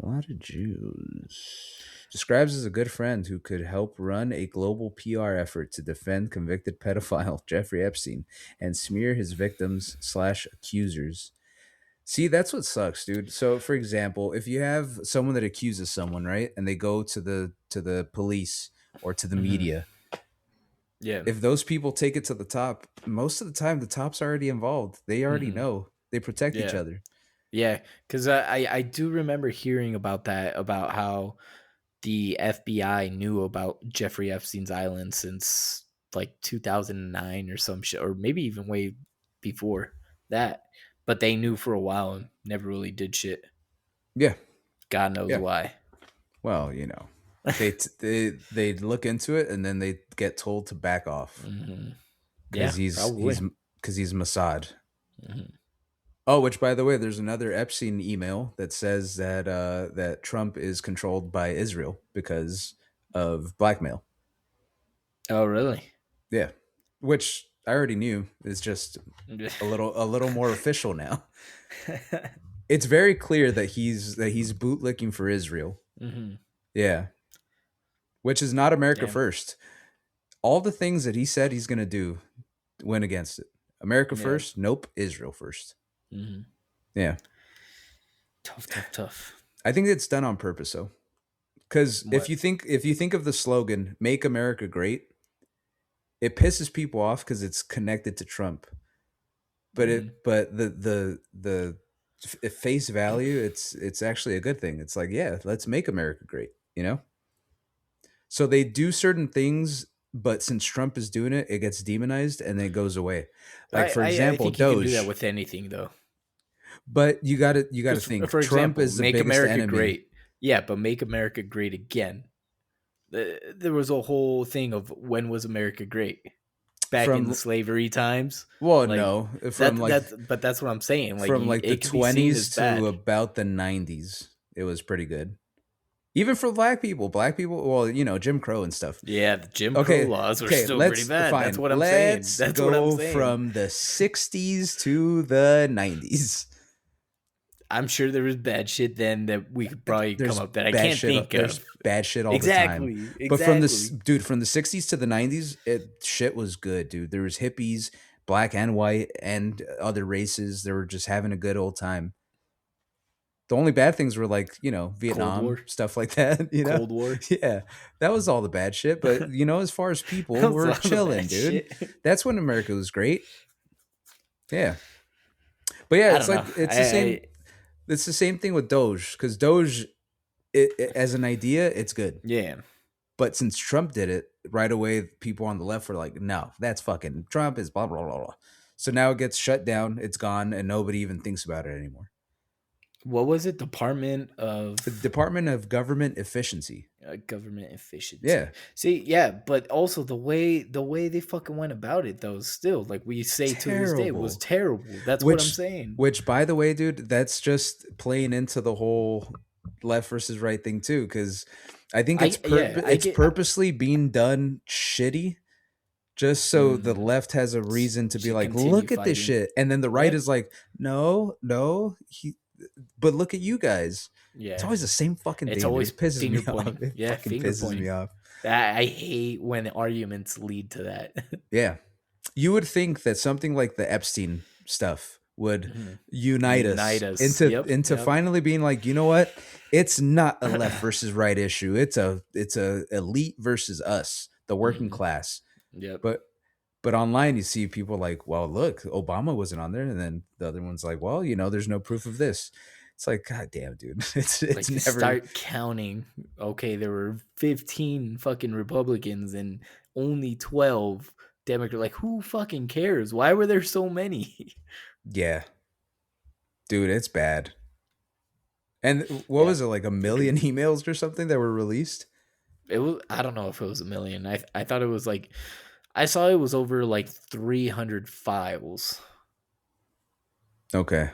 A lot of Jews. Describes as a good friend who could help run a global PR effort to defend convicted pedophile Jeffrey Epstein and smear his victims slash accusers. See, that's what sucks, dude. So, for example, if you have someone that accuses someone, right, and they go to the police or to the Mhm. media, Yeah. if those people take it to the top, most of the time the top's already involved. They already Mhm. know. They protect each Yeah. other. Yeah, because I do remember hearing about that, about how the FBI knew about Jeffrey Epstein's island since like 2009 or some shit, or maybe even way before that. But they knew for a while and never really did shit. Yeah. God knows Yeah. why. Well, they look into it and then they get told to back off Yeah, because he's probably. because he's Mossad. Mhm. Oh, which by the way, there's another Epstein email that says that that Trump is controlled by Israel because of blackmail. Oh, really? Yeah, which I already knew is just a little more official now. It's very clear that he's bootlicking for Israel. hmm Yeah, which is not America Yeah. first. All the things that he said he's going to do went against it. America Yeah. first? Nope. Israel first. hmm Yeah. Tough, tough, tough. I think it's done on purpose though. Cuz if What? you think of the slogan "Make America Great," it pisses people off cuz it's connected to Trump. But hmm the face value, it's actually a good thing. It's like, yeah, let's make America great. So they do certain things, but since Trump is doing it, it gets demonized and then it goes away. Like for I example, think you can do that Doge. with anything, though. But you got to Because, think for Trump example, is the make biggest America enemy great. Yeah, but make America great again. There was a whole thing of when was America great? Back in from slavery times. well, Like no, from but that's what I'm saying. Like from like the it could be seen as 20s to bad. about the 90s. It was pretty good. Even for black people. Black people, well, Jim Crow and stuff. Yeah, the Jim Crow Okay, laws were okay, still pretty bad. That's fine. what I'm saying. Let's That's what I'm go saying. from the 60s to the 90s. I'm sure there was bad shit then that we could probably come There's up that I bad can't shit. think There's of. bad shit all the time. Exactly. But from Exactly. from the 60s to the 90s, shit was good, dude. There was hippies, black and white, and other races. They were just having a good old time. The only bad things were like, Cold Vietnam, War. stuff like that. Cold War. Yeah, that was all the bad shit. But, as far as people, That was we're all the chilling, bad dude. shit. That's when America was great. Yeah. But yeah, I it's don't know. like, it's the same thing with Doge. Because Doge, as an idea, it's good. Yeah. But since Trump did it, right away, people on the left were like, no, that's fucking Trump is blah, blah, blah, blah. So now it gets shut down. It's gone. And nobody even thinks about it anymore. What was it? Department of The Department of Government Efficiency. Government Efficiency. Yeah. See, yeah, but also the way they fucking went about it, though, still, like we say to this day, was terrible. That's what I'm saying. Which, by the way, dude, that's just playing into the whole left versus right thing too, because I think it's purposely being done shitty, just so the left has a reason to be like, look at this shit, and then the right is like, no, but look at you guys. Yeah, it's always the same fucking thing. It's always it pisses me pointing. off. It Yeah, fucking finger pisses pointing. me off. I hate when arguments lead to that. Yeah, you would think that something like the Epstein stuff would unite us into finally being like, you know what? It's not a left versus right issue. It's a elite versus us, the working class. Yep. But online you see people like, well, look, Obama wasn't on there, and then the other one's like, well, there's no proof of this. It's like, god damn, dude. It's like never start counting. Okay, there were 15 fucking Republicans and only 12 Democrats. Like, who fucking cares? Why were there so many? Yeah. Dude, it's bad. And what was it, like 1 million emails or something that were released? It was, I don't know if it was 1 million. I thought it was like, I saw it was over like 300 files. Okay.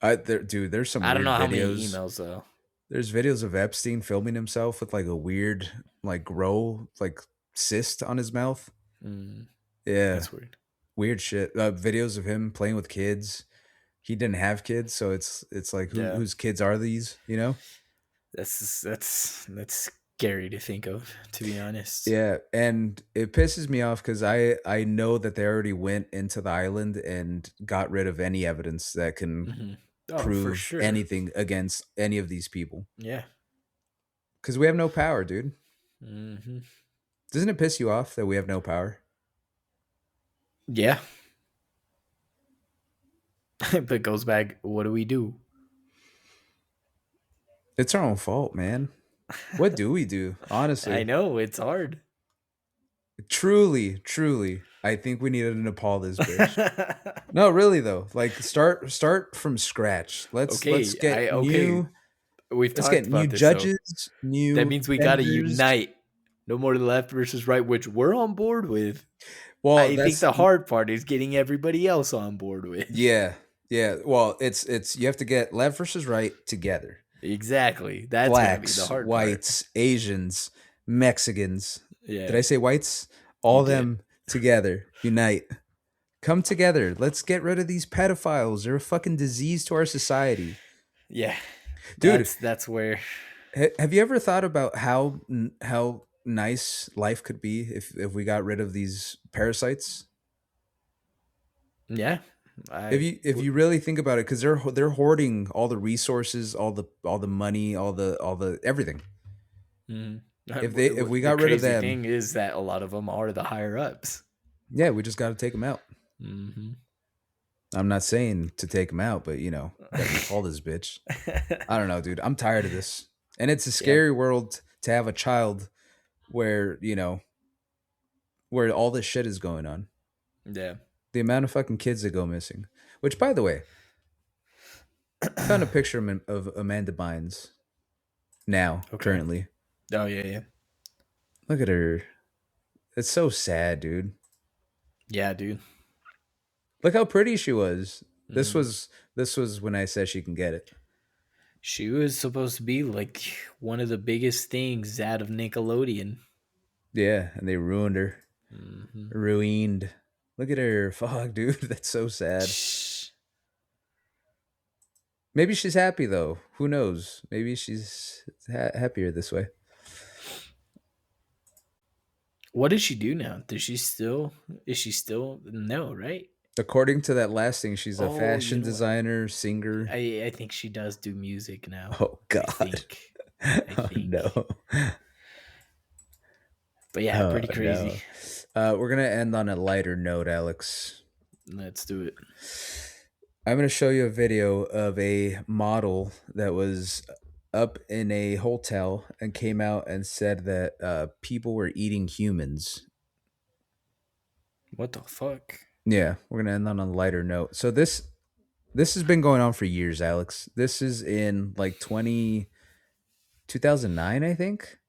There's some I don't weird know how videos. many emails though. There's videos of Epstein filming himself with like a weird like grow like cyst on his mouth. Yeah. That's weird. Weird shit. Videos of him playing with kids. He didn't have kids, so it's like whose kids are these, That's scary to think of, to be honest. Yeah, and it pisses me off because I know that they already went into the island and got rid of any evidence that can prove anything against any of these people. Yeah, because we have no power, dude. Doesn't it piss you off that we have no power? Yeah. But it goes back, what do we do? It's our own fault, man. What do we do? Honestly, I know it's hard. Truly, I think we need to Nepal this bitch. No, really though. Like start from scratch. Let's get new. We've Let's talked get new about this, so judges, that new means we got to vendors. unite. No more left versus right, which we're on board with. Well, I think that's the hard part is getting everybody else on board with. yeah, yeah. Well, it's you have to get left versus right together. Exactly. That's gonna be the Blacks, hard part. whites, Asians, Mexicans. Yeah, Did I say whites? you All did. them together, unite. Come together. Let's get rid of these pedophiles. They're a fucking disease to our society. Yeah, Dude, that's where. have you ever thought about how nice life could be if we got rid of these parasites? Yeah, If you really think about it, because they're hoarding all the resources, all the money, all the everything. Mhm. If we The got rid of crazy them, thing is that a lot of them are the higher ups. yeah, we just got to take them out. Mm-hmm. I'm not saying to take them out, but gotta be called this bitch. I don't know, dude. I'm tired of this, and it's a scary world to have a child where where all this shit is going on. Yeah. The amount of fucking kids that go missing. Which, by the way, I found a picture of Amanda Bynes now, Okay. currently. Oh yeah. Look at her. It's so sad, dude. Yeah, dude. Look how pretty she was. Mhm. This was when I said she can get it. She was supposed to be like one of the biggest things out of Nickelodeon. Yeah, and they ruined her. Mm-hmm. Ruined. Look at her. Fuck, dude. That's so sad. Maybe she's happy though. Who knows? Maybe she's happier this way. What does she do now? Is she still no, right? According to that last thing, she's a Oh, you fashion know what? designer, singer. I think she does do music now. Oh God. I think. Oh no. But yeah, Oh pretty crazy. no. We're gonna end on a lighter note, Alex. Let's do it. I'm gonna show you a video of a model that was up in a hotel and came out and said that people were eating humans. What the fuck? Yeah, we're gonna end on a lighter note. So this has been going on for years, Alex. This is in like 2009, I think.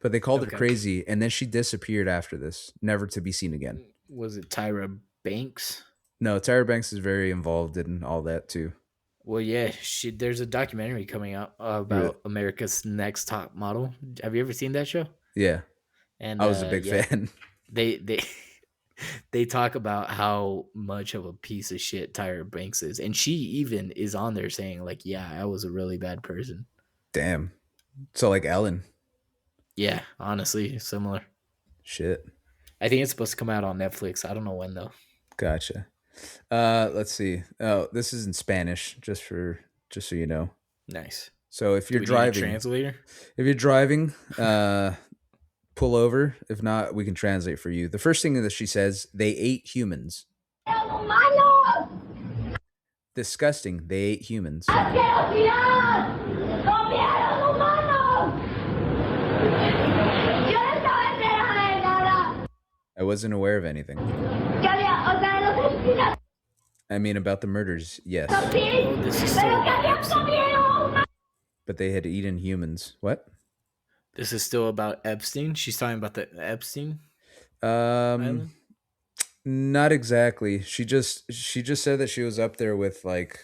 But they called her Okay. crazy, and then she disappeared after this, never to be seen again. Was it Tyra Banks? No, Tyra Banks is very involved in all that too. Well, yeah, there's a documentary coming out about America's Next Top Model. Have you ever seen that show? Yeah, And I was a big fan. they they talk about how much of a piece of shit Tyra Banks is, and she even is on there saying like, "Yeah, I was a really bad person." Damn. So like Ellen. Yeah, honestly, similar. Shit. I think it's supposed to come out on Netflix. I don't know when though. Gotcha. Let's see. Oh, this is in Spanish, just so you know. Nice. So if Do you're we need a driving, translator? pull over. If not, we can translate for you. The first thing that she says, they ate humans. Disgusting. They ate humans. I wasn't aware of anything. I mean, about the murders, yes. Oh, this is still about Epstein. But they had eaten humans. What? This is still about Epstein. She's talking about the Epstein Um, island. not exactly. She just said that she was up there with like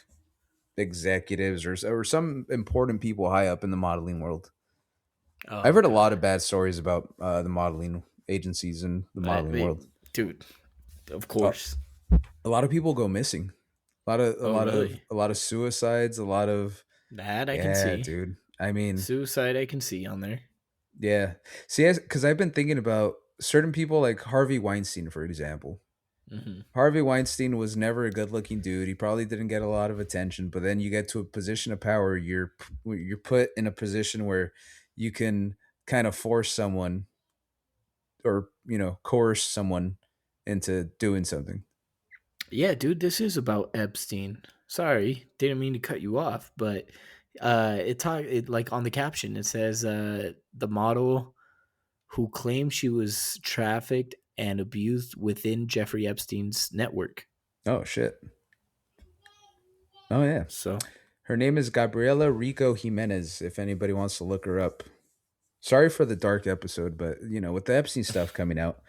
executives or some important people high up in the modeling world. Oh, I've heard a God. lot of bad stories about the modeling agencies and the modeling world. Dude, of course. A lot of people go missing. Really? A lot of suicides. A lot of That I can see. dude. I mean, Suicide I can see on there. yeah. See, because I've been thinking about certain people like Harvey Weinstein, for example. Mm-hmm. Harvey Weinstein was never a good-looking dude. He probably didn't get a lot of attention, but then you get to a position of power. You're put in a position where you can kind of force someone or coerce someone into doing something. Yeah, dude, this is about Epstein. Sorry, didn't mean to cut you off, but it like on the caption it says the model who claimed she was trafficked and abused within Jeffrey Epstein's network. Oh shit. Oh yeah. So Her name is Gabriela Rico Jimenez, if anybody wants to look her up. Sorry for the dark episode, but, with the Epstein stuff coming out,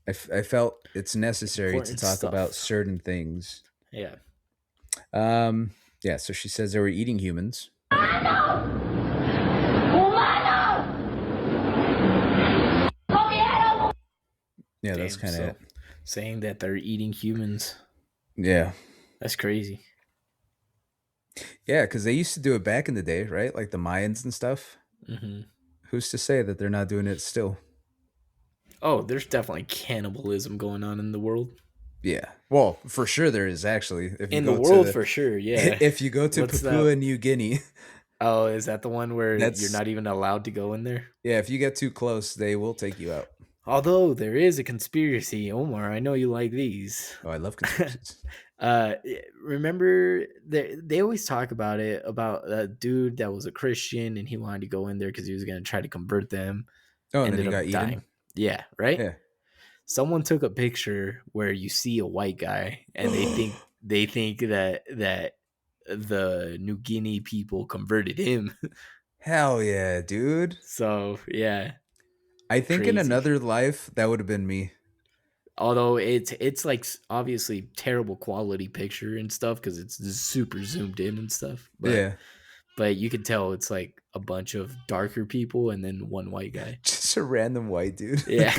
I felt it's necessary to Important talk about stuff. certain things. Yeah. So she says they were eating humans. Yeah, that's Damn, kind of so it. saying that they're eating humans. Yeah. That's crazy. Yeah, because they used to do it back in the day, right? Like the Mayans and stuff. Mm-hmm. Who's to say that they're not doing it still? Oh, there's definitely cannibalism going on in the world. Yeah. Well, for sure there is actually. If you In the go world, to for sure, yeah. if you go to What's Papua that? New Guinea, Oh, is that the one where you're That's- not even allowed to go in there? yeah, if you get too close, they will take you out. Although there is a conspiracy, Omar, I know you like these. Oh, I love conspiracies. Remember they always talk about it, about a dude that was a Christian and he wanted to go in there because he was going to try to convert them. Oh, and then Ended he up got eaten. dying. Yeah, right? Yeah. Someone took a picture where you see a white guy and they think that the New Guinea people converted him. Hell yeah, dude. So yeah, I think in Crazy. another life that would have been me. although it's like obviously terrible quality picture and stuff because it's super zoomed in and stuff. But Yeah. but you can tell it's like a bunch of darker people and then one white guy. Just a random white dude. Yeah.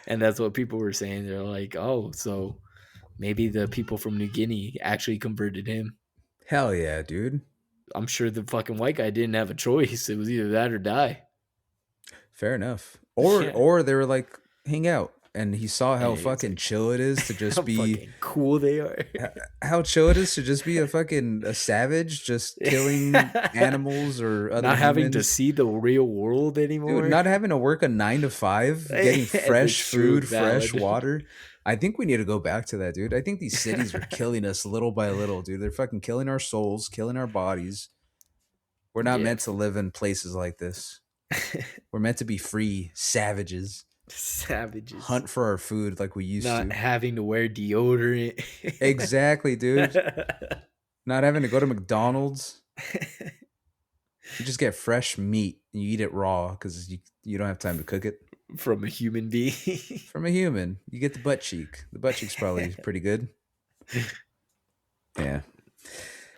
And that's what people were saying. They're like, oh, so maybe the people from New Guinea actually converted him. Hell yeah, dude. I'm sure the fucking white guy didn't have a choice. It was either that or die. Fair enough. Or Yeah. or they were like, hang out. And he saw how Yeah, it's fucking chill it is to just How be fucking cool they are. how chill it is to just be a savage, just killing animals or other Not having to humans. see the real world anymore. Dude, not having to work a 9 to 5, getting fresh It's true, food, fresh valid. water. I think we need to go back to that, dude. I think these cities are killing us little by little, dude. They're fucking killing our souls, killing our bodies. We're not Yeah. meant to live in places like this. We're meant to be free savages, Savages. hunt for our food like we used Not to. having to wear deodorant. Exactly, dude. Not having to go to McDonald's. You just get fresh meat and you eat it raw because you don't have time to cook it. From a human being. From a human, you get the butt cheek. The butt cheek's probably pretty good. Yeah.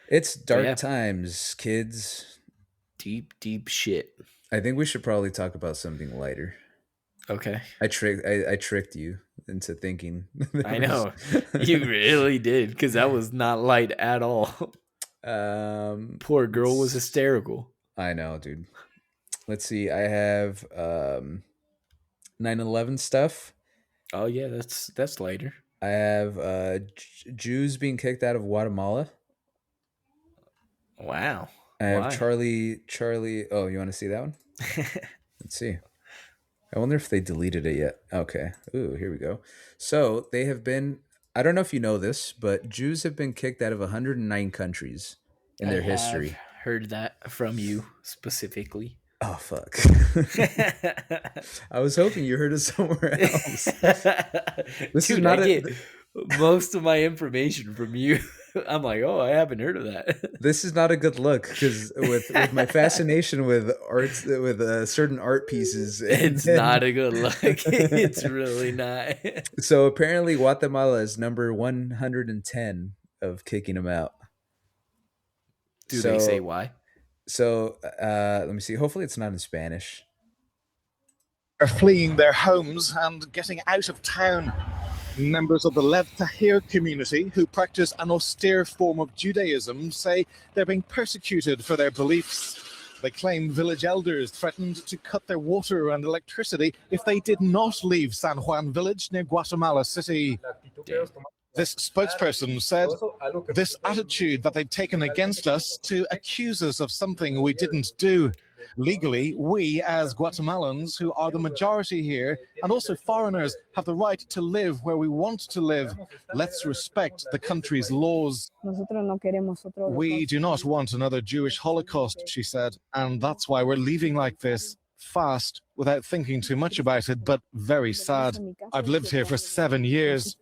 It's dark yeah. times, kids. Deep shit. I think we should probably talk about something lighter. Okay. I tricked you into thinking. I know. You really did, because that was not light at all. Poor girl was hysterical. I know, dude. Let's see. I have 9/11 stuff. Oh yeah, that's lighter. I have Jews being kicked out of Guatemala. Wow. I have Why? Charlie. Oh, you want to see that one? Let's see. I wonder if they deleted it yet. Okay. Ooh, here we go. So they have been, I don't know if you know this, but Jews have been kicked out of 109 countries in their history. Have heard that from you specifically. Oh, fuck. I was hoping you heard it somewhere else. This is not I a- get most of my information from you. I'm like, oh, I haven't heard of that. This is not a good look because with my fascination with arts, with certain art pieces, It's not a good look. It's really not. So apparently Guatemala is number 110 of kicking them out. Do they say why? So let me see. Hopefully it's not in Spanish. Are fleeing their homes and getting out of town. Members of the Lev Tahir community, who practice an austere form of Judaism, say they're being persecuted for their beliefs. They claim village elders threatened to cut their water and electricity if they did not leave San Juan village near Guatemala City. This spokesperson said this attitude that they've taken against us to accuse us of something we didn't do. Legally, we as Guatemalans, who are the majority here, and also foreigners, have the right to live where we want to live. Let's respect the country's laws. We do not want another Jewish Holocaust, she said, and that's why we're leaving like this. fast without thinking too much about it, but very sad. I've lived here for 7 years.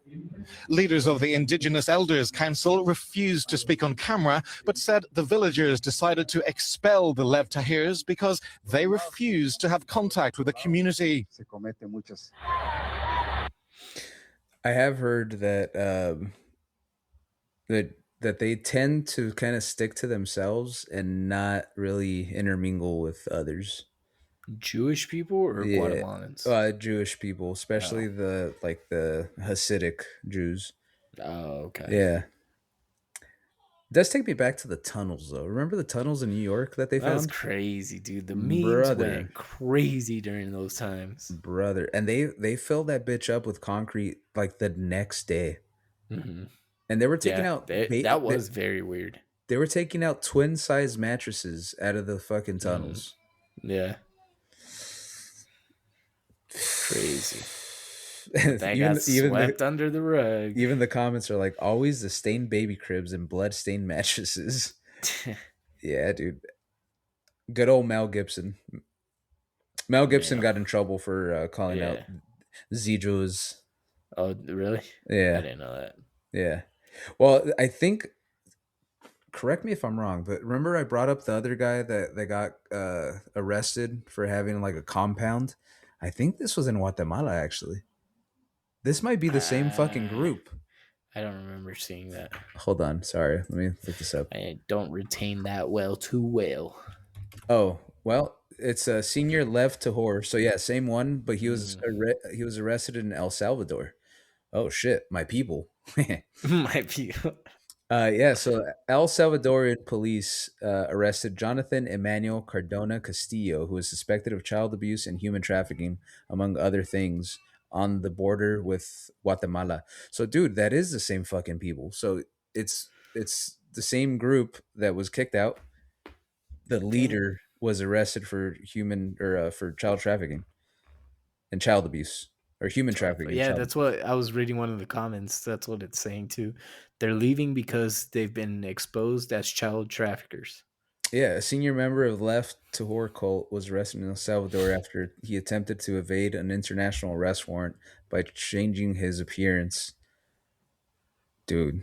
Leaders of the Indigenous Elders Council refused to speak on camera, but said the villagers decided to expel the Lev Tahirs because they refused to have contact with the community. I have heard that that they tend to kind of stick to themselves and not really intermingle with others. Jewish people or Yeah, Guatemalans? Jewish people, especially the Hasidic Jews. Oh, okay. Yeah, does take me back to the tunnels though. Remember the tunnels in New York that they That was found? crazy, dude. The memes Brother, went crazy during those times. brother, and they filled that bitch up with concrete like the next day, Hmm. and they were taking Yeah, out that was very weird. they were taking out twin size mattresses out of the fucking tunnels. Yeah, crazy. And That got swept under the rug. even the comments are like always the stained baby cribs and blood stained mattresses. Yeah, dude. Good old Mel Gibson. Mel Gibson Yeah. got in trouble for calling out Yeah. Zedros. Oh, really? I Yeah, didn't know that. yeah. Well, I think. Correct me if I'm wrong, but remember I brought up the other guy that got arrested for having like a compound. I think this was in Guatemala actually. This might be the same fucking group. I don't remember seeing that. Hold on, sorry. Let me look this up. I don't retain that well too well. Oh, well, it's a senior Lev Tahor. So yeah, same one, but he was arrested in El Salvador. Oh shit, my people. Might be. Yeah, so El Salvadorian police arrested Jonathan Emmanuel Cardona Castillo, who is suspected of child abuse and human trafficking, among other things, on the border with Guatemala. So, dude, that is the same fucking people. So it's the same group that was kicked out. The leader was arrested for human or for child trafficking and child abuse or human trafficking. Yeah, that's what I was reading one of the comments. That's what it's saying too. They're leaving because they've been exposed as child traffickers. Yeah, a senior member of the Left Tahor cult was arrested in El Salvador after he attempted to evade an international arrest warrant by changing his appearance. Dude,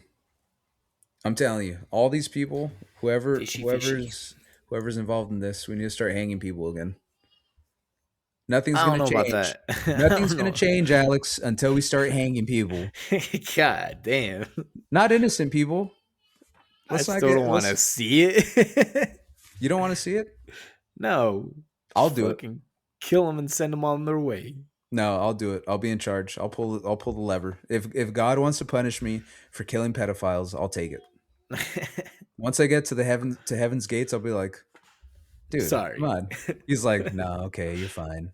I'm telling you, all these people, Fishy, fishy. whoever's involved in this, we need to start hanging people again. Nothing's I don't gonna know about change. that. Nothing's gonna change, Alex, until we start hanging people. God damn. Not innocent people. I still don't want to see it. You don't want to see it? No. I'll do it. Fucking kill them and send them on their way. No, I'll do it. I'll be in charge. I'll pull the lever. If God wants to punish me for killing pedophiles, I'll take it. Once I get to heaven's gates, I'll be like, dude, sorry. come on. He's like, no, okay, you're fine.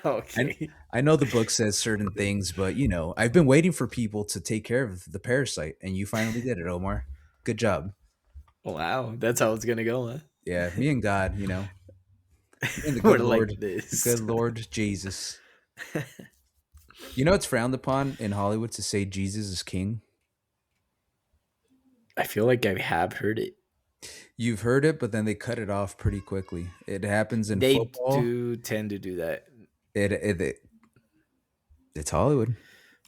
Okay. I know the book says certain things, but I've been waiting for people to take care of the parasite, and you finally did it, Omar. Good job. Wow, that's how it's gonna go, huh? Yeah, me and God, and the We're good like Lord, this. good Lord Jesus. It's frowned upon in Hollywood to say Jesus is king. I feel like I have heard it. You've heard it, but then they cut it off pretty quickly. It happens in They football. do tend to do that. It's Hollywood.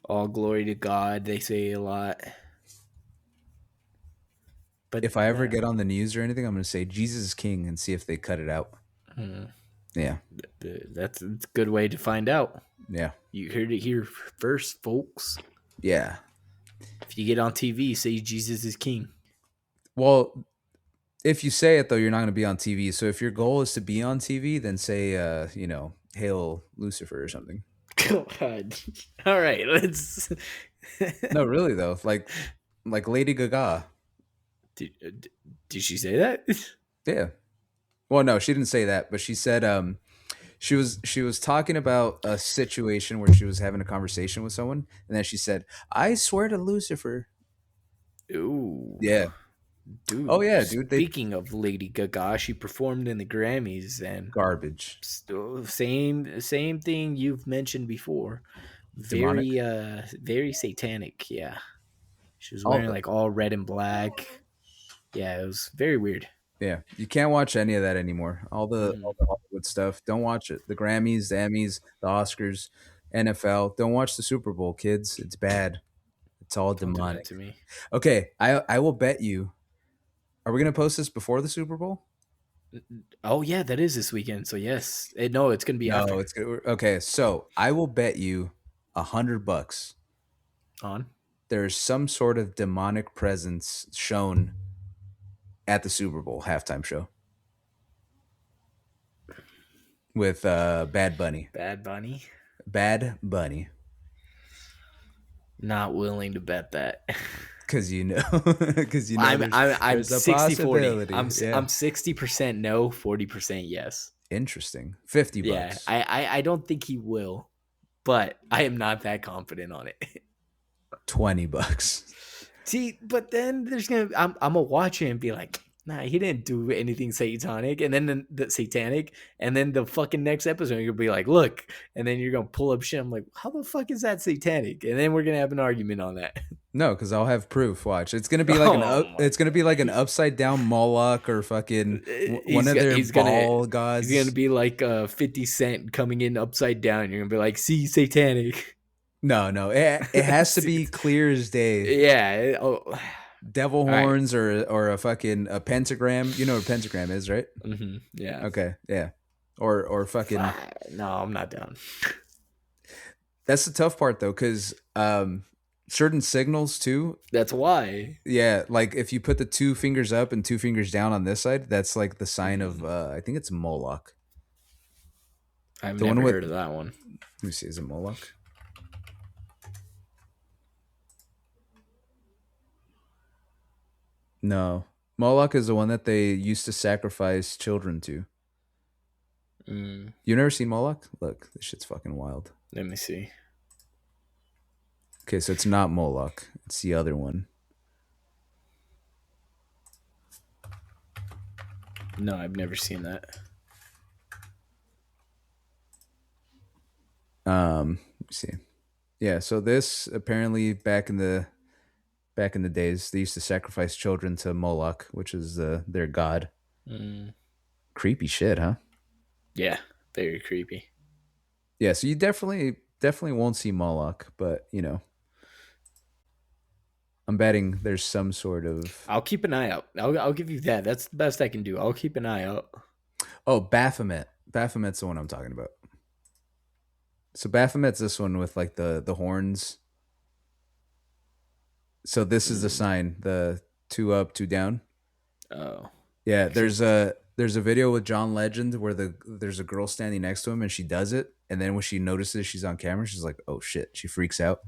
All glory to God, they say a lot. But if I ever get on the news or anything, I'm going to say Jesus is king and see if they cut it out. Yeah. That's a good way to find out. Yeah. You heard it here first, folks. Yeah. If you get on TV, say Jesus is king. Well, if you say it, though, you're not going to be on TV. So if your goal is to be on TV, then say, Hail Lucifer or something. God. All right, let's. No, really, though. Like Lady Gaga. Did she say that? Yeah. Well, no, she didn't say that, but she said she was talking about a situation where she was having a conversation with someone, and then she said, "I swear to Lucifer." Ooh. Yeah. Dude. Oh yeah, dude. Speaking of Lady Gaga, she performed in the Grammys and garbage. Same thing you've mentioned before. Demonic? Very satanic. Yeah. She was wearing like all red and black. Yeah, it was very weird. Yeah, you can't watch any of that anymore. All the Hollywood stuff. Don't watch it. The Grammys, the Emmys, the Oscars, NFL. Don't watch the Super Bowl, kids. It's bad. It's all Don't do that demonic. to me. Okay, I will bet you. Are we gonna post this before the Super Bowl? Oh yeah, that is this weekend. So yes, no, it's gonna be No, after. it's good. Okay, so I will bet you $100 On. there's some sort of demonic presence shown at the Super Bowl halftime show with Bad Bunny. Bad Bunny. Bad Bunny. Not willing to bet that. Because because I'm there's a 60-40. possibility. I'm Yeah. 60% no, 40% yes. Interesting. $50. Yeah, I don't think he will, but I am not that confident on it. $20. See, but then I'm gonna watch it and be like, nah, he didn't do anything satanic, and then the satanic, and then the fucking next episode you'll be like, look, and then you're gonna pull up shit. I'm like, how the fuck is that satanic? And then we're gonna have an argument on that. No, because I'll have proof. Watch, it's gonna be like it's gonna be like an upside down Moloch or fucking one of their ball gods. He's gonna be like 50 Cent coming in upside down. You're gonna be like, see, satanic. No, it has to be clear as day. Yeah. Devil horns or a fucking a pentagram. You know what a pentagram is, right? Mm-hmm, yeah. Okay, yeah. Or fucking. No, I'm not down. That's the tough part though, because certain signals too. That's why. Yeah, like if you put the 2 fingers up and 2 fingers down on this side, that's like the sign of I think it's Moloch. I've never heard of that one. Let me see, is it Moloch? No. Moloch is the one that they used to sacrifice children to. You never seen Moloch? Look, this shit's fucking wild. Let me see. Okay, so it's not Moloch. It's the other one. No, I've never seen that. Let me see. Yeah, so this apparently back in the days, they used to sacrifice children to Moloch, which is their god. Creepy shit, huh? Yeah, very creepy. Yeah, so you definitely won't see Moloch, but you know, I'm betting there's some sort of. I'll keep an eye out. I'll give you that. That's the best I can do. I'll keep an eye out. Oh, Baphomet. Baphomet's the one I'm talking about. So Baphomet's this one with like the horns. So this is the sign, the 2 up, 2 down. Oh. Yeah, there's a video with John Legend where there's a girl standing next to him and she does it, and then when she notices she's on camera, she's like, "Oh shit!" She freaks out.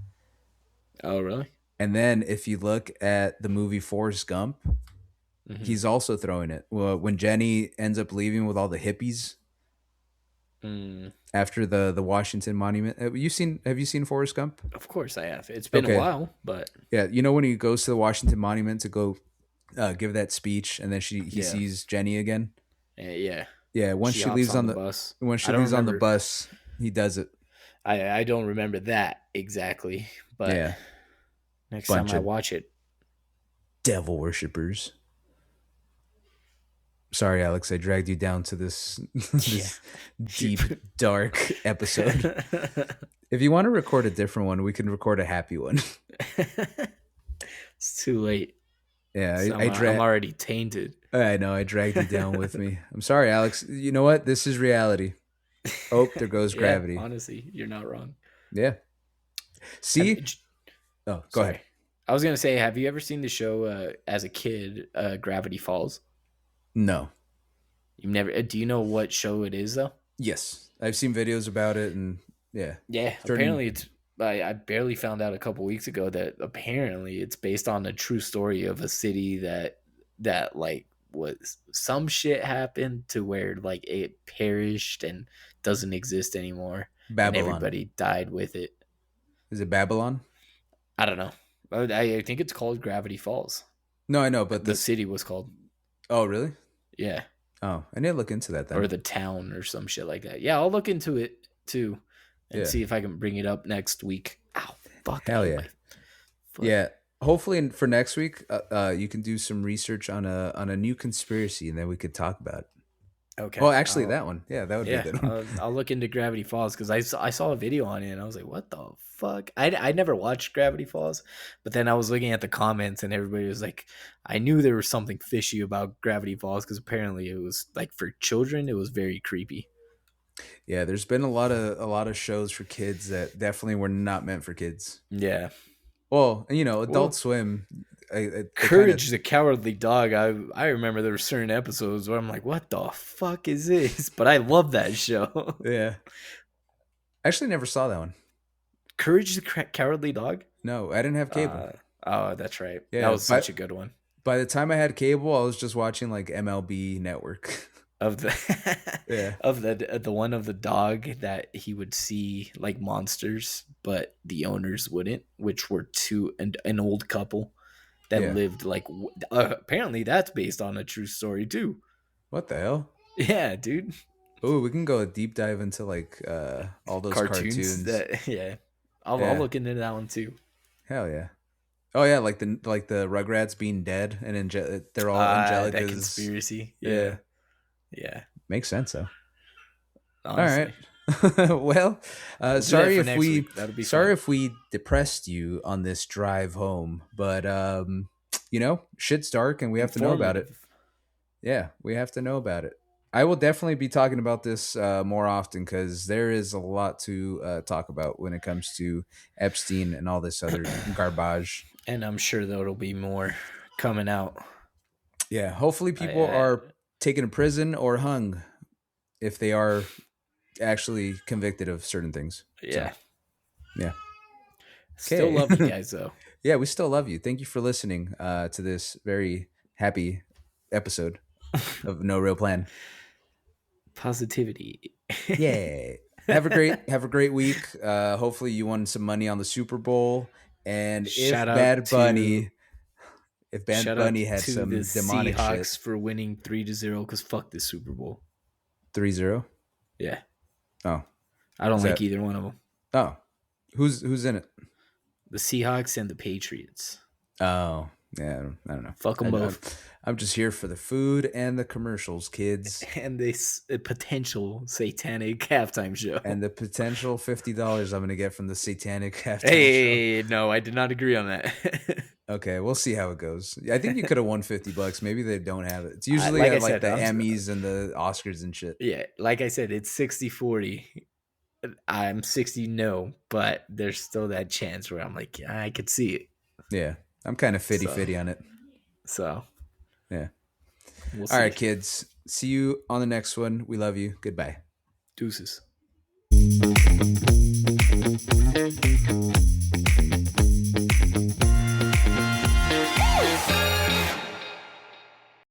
Oh, really? And then if you look at the movie Forrest Gump, he's also throwing it. Well, when Jenny ends up leaving with all the hippies after the Washington Monument, have you seen Forrest Gump? Of course I have. It's been a while, but yeah, you know when he goes to the Washington Monument to go give that speech, and then he sees Jenny again. Yeah. Once she leaves on the bus, on the bus, he does it. I don't remember that exactly, but next time I watch it, devil worshippers. Sorry, Alex, I dragged you down to this deep, dark episode. If you want to record a different one, we can record a happy one. It's too late. Yeah, I'm already tainted. I know, I dragged you down with me. I'm sorry, Alex. You know what? This is reality. Oh, there goes gravity. Honestly, you're not wrong. Yeah. See? Go ahead. I was going to say, have you ever seen the show as a kid, Gravity Falls? No. You've never? Do you know what show it is, though? Yes. I've seen videos about it, and yeah. Yeah, apparently it's... I barely found out a couple weeks ago that apparently it's based on a true story of a city that like was some shit happened to where like it perished and doesn't exist anymore. Babylon. And everybody died with it. Is it Babylon? I don't know. I think it's called Gravity Falls. No, I know, but the city was called. Oh, really? Yeah. Oh, I need to look into that then. Or the town or some shit like that. Yeah, I'll look into it too. And see if I can bring it up next week. Ow, fuck. Hell yeah. Yeah. hopefully for next week, you can do some research on a new conspiracy, and then we could talk about it. Okay. Well, actually, that one, yeah, that would be a Yeah, good one. I'll look into Gravity Falls because I saw a video on it and I was like, what the fuck? I never watched Gravity Falls, but then I was looking at the comments and everybody was like, I knew there was something fishy about Gravity Falls because apparently it was like for children, it was very creepy. Yeah, there's been a lot of shows for kids that definitely were not meant for kids. Yeah. Well, Adult Well, Swim, they kind of Courage the Cowardly Dog. I remember there were certain episodes where I'm like, what the fuck is this? But I love that show. yeah. Actually, never saw that one. Courage the Cowardly Dog? No, I didn't have cable. Oh, that's right. That Yeah, was such a good one. by the time I had cable, I was just watching like MLB Network. Of the Yeah. of the one of the dog that he would see like monsters, but the owners wouldn't, which were an old couple that Yeah. lived like apparently that's based on a true story too. What the hell? Yeah, dude. Oh, we can go a deep dive into like all those cartoons. That yeah. I'll Yeah. look into that one too. Hell yeah. Oh yeah, like the Rugrats being dead and they're all That Angelica's. conspiracy. Yeah. Yeah. Makes sense though. Honestly. All right. Well, We'll do that sorry for if next we week. That'll be sorry fun. if we depressed you on this drive home, but shit's dark and we have to know about it. Informative. Yeah, we have to know about it. I will definitely be talking about this more often because there is a lot to talk about when it comes to Epstein and all this other garbage. And I'm sure there'll be more coming out. Yeah, hopefully people I- are taken to prison or hung if they are actually convicted of certain things. Yeah. So, yeah. Still Okay. love you guys though. Yeah, we still love you. Thank you for listening to this very happy episode of No Real Plan. Positivity. Yeah. Have a great week. Hopefully you won some money on the Super Bowl. And Shout out Bad to- Bunny if Bad Shout Bunny out had to some the demonic Seahawks shit. for winning 3-0 because fuck this Super Bowl. 3-0? Yeah. Oh. I don't Is like that- either one of them. Oh. Who's in it? The Seahawks and the Patriots. Oh. Yeah, I don't know. Fuck them both. I'm just here for the food and the commercials, kids. And this potential satanic halftime show. And the potential $50 I'm going to get from the satanic halftime show. Hey, no, I did not agree on that. Okay, we'll see how it goes. I think you could have won $50. Maybe they don't have it. It's usually like I at like said, the I'm- Emmys and the Oscars and shit. Yeah, like I said, it's 60-40. I'm 60 no, but there's still that chance where I'm like, yeah, I could see it. Yeah, I'm kind of fitty on it. So, Yeah. we'll see. All right, kids. See you on the next one. We love you. Goodbye. Deuces.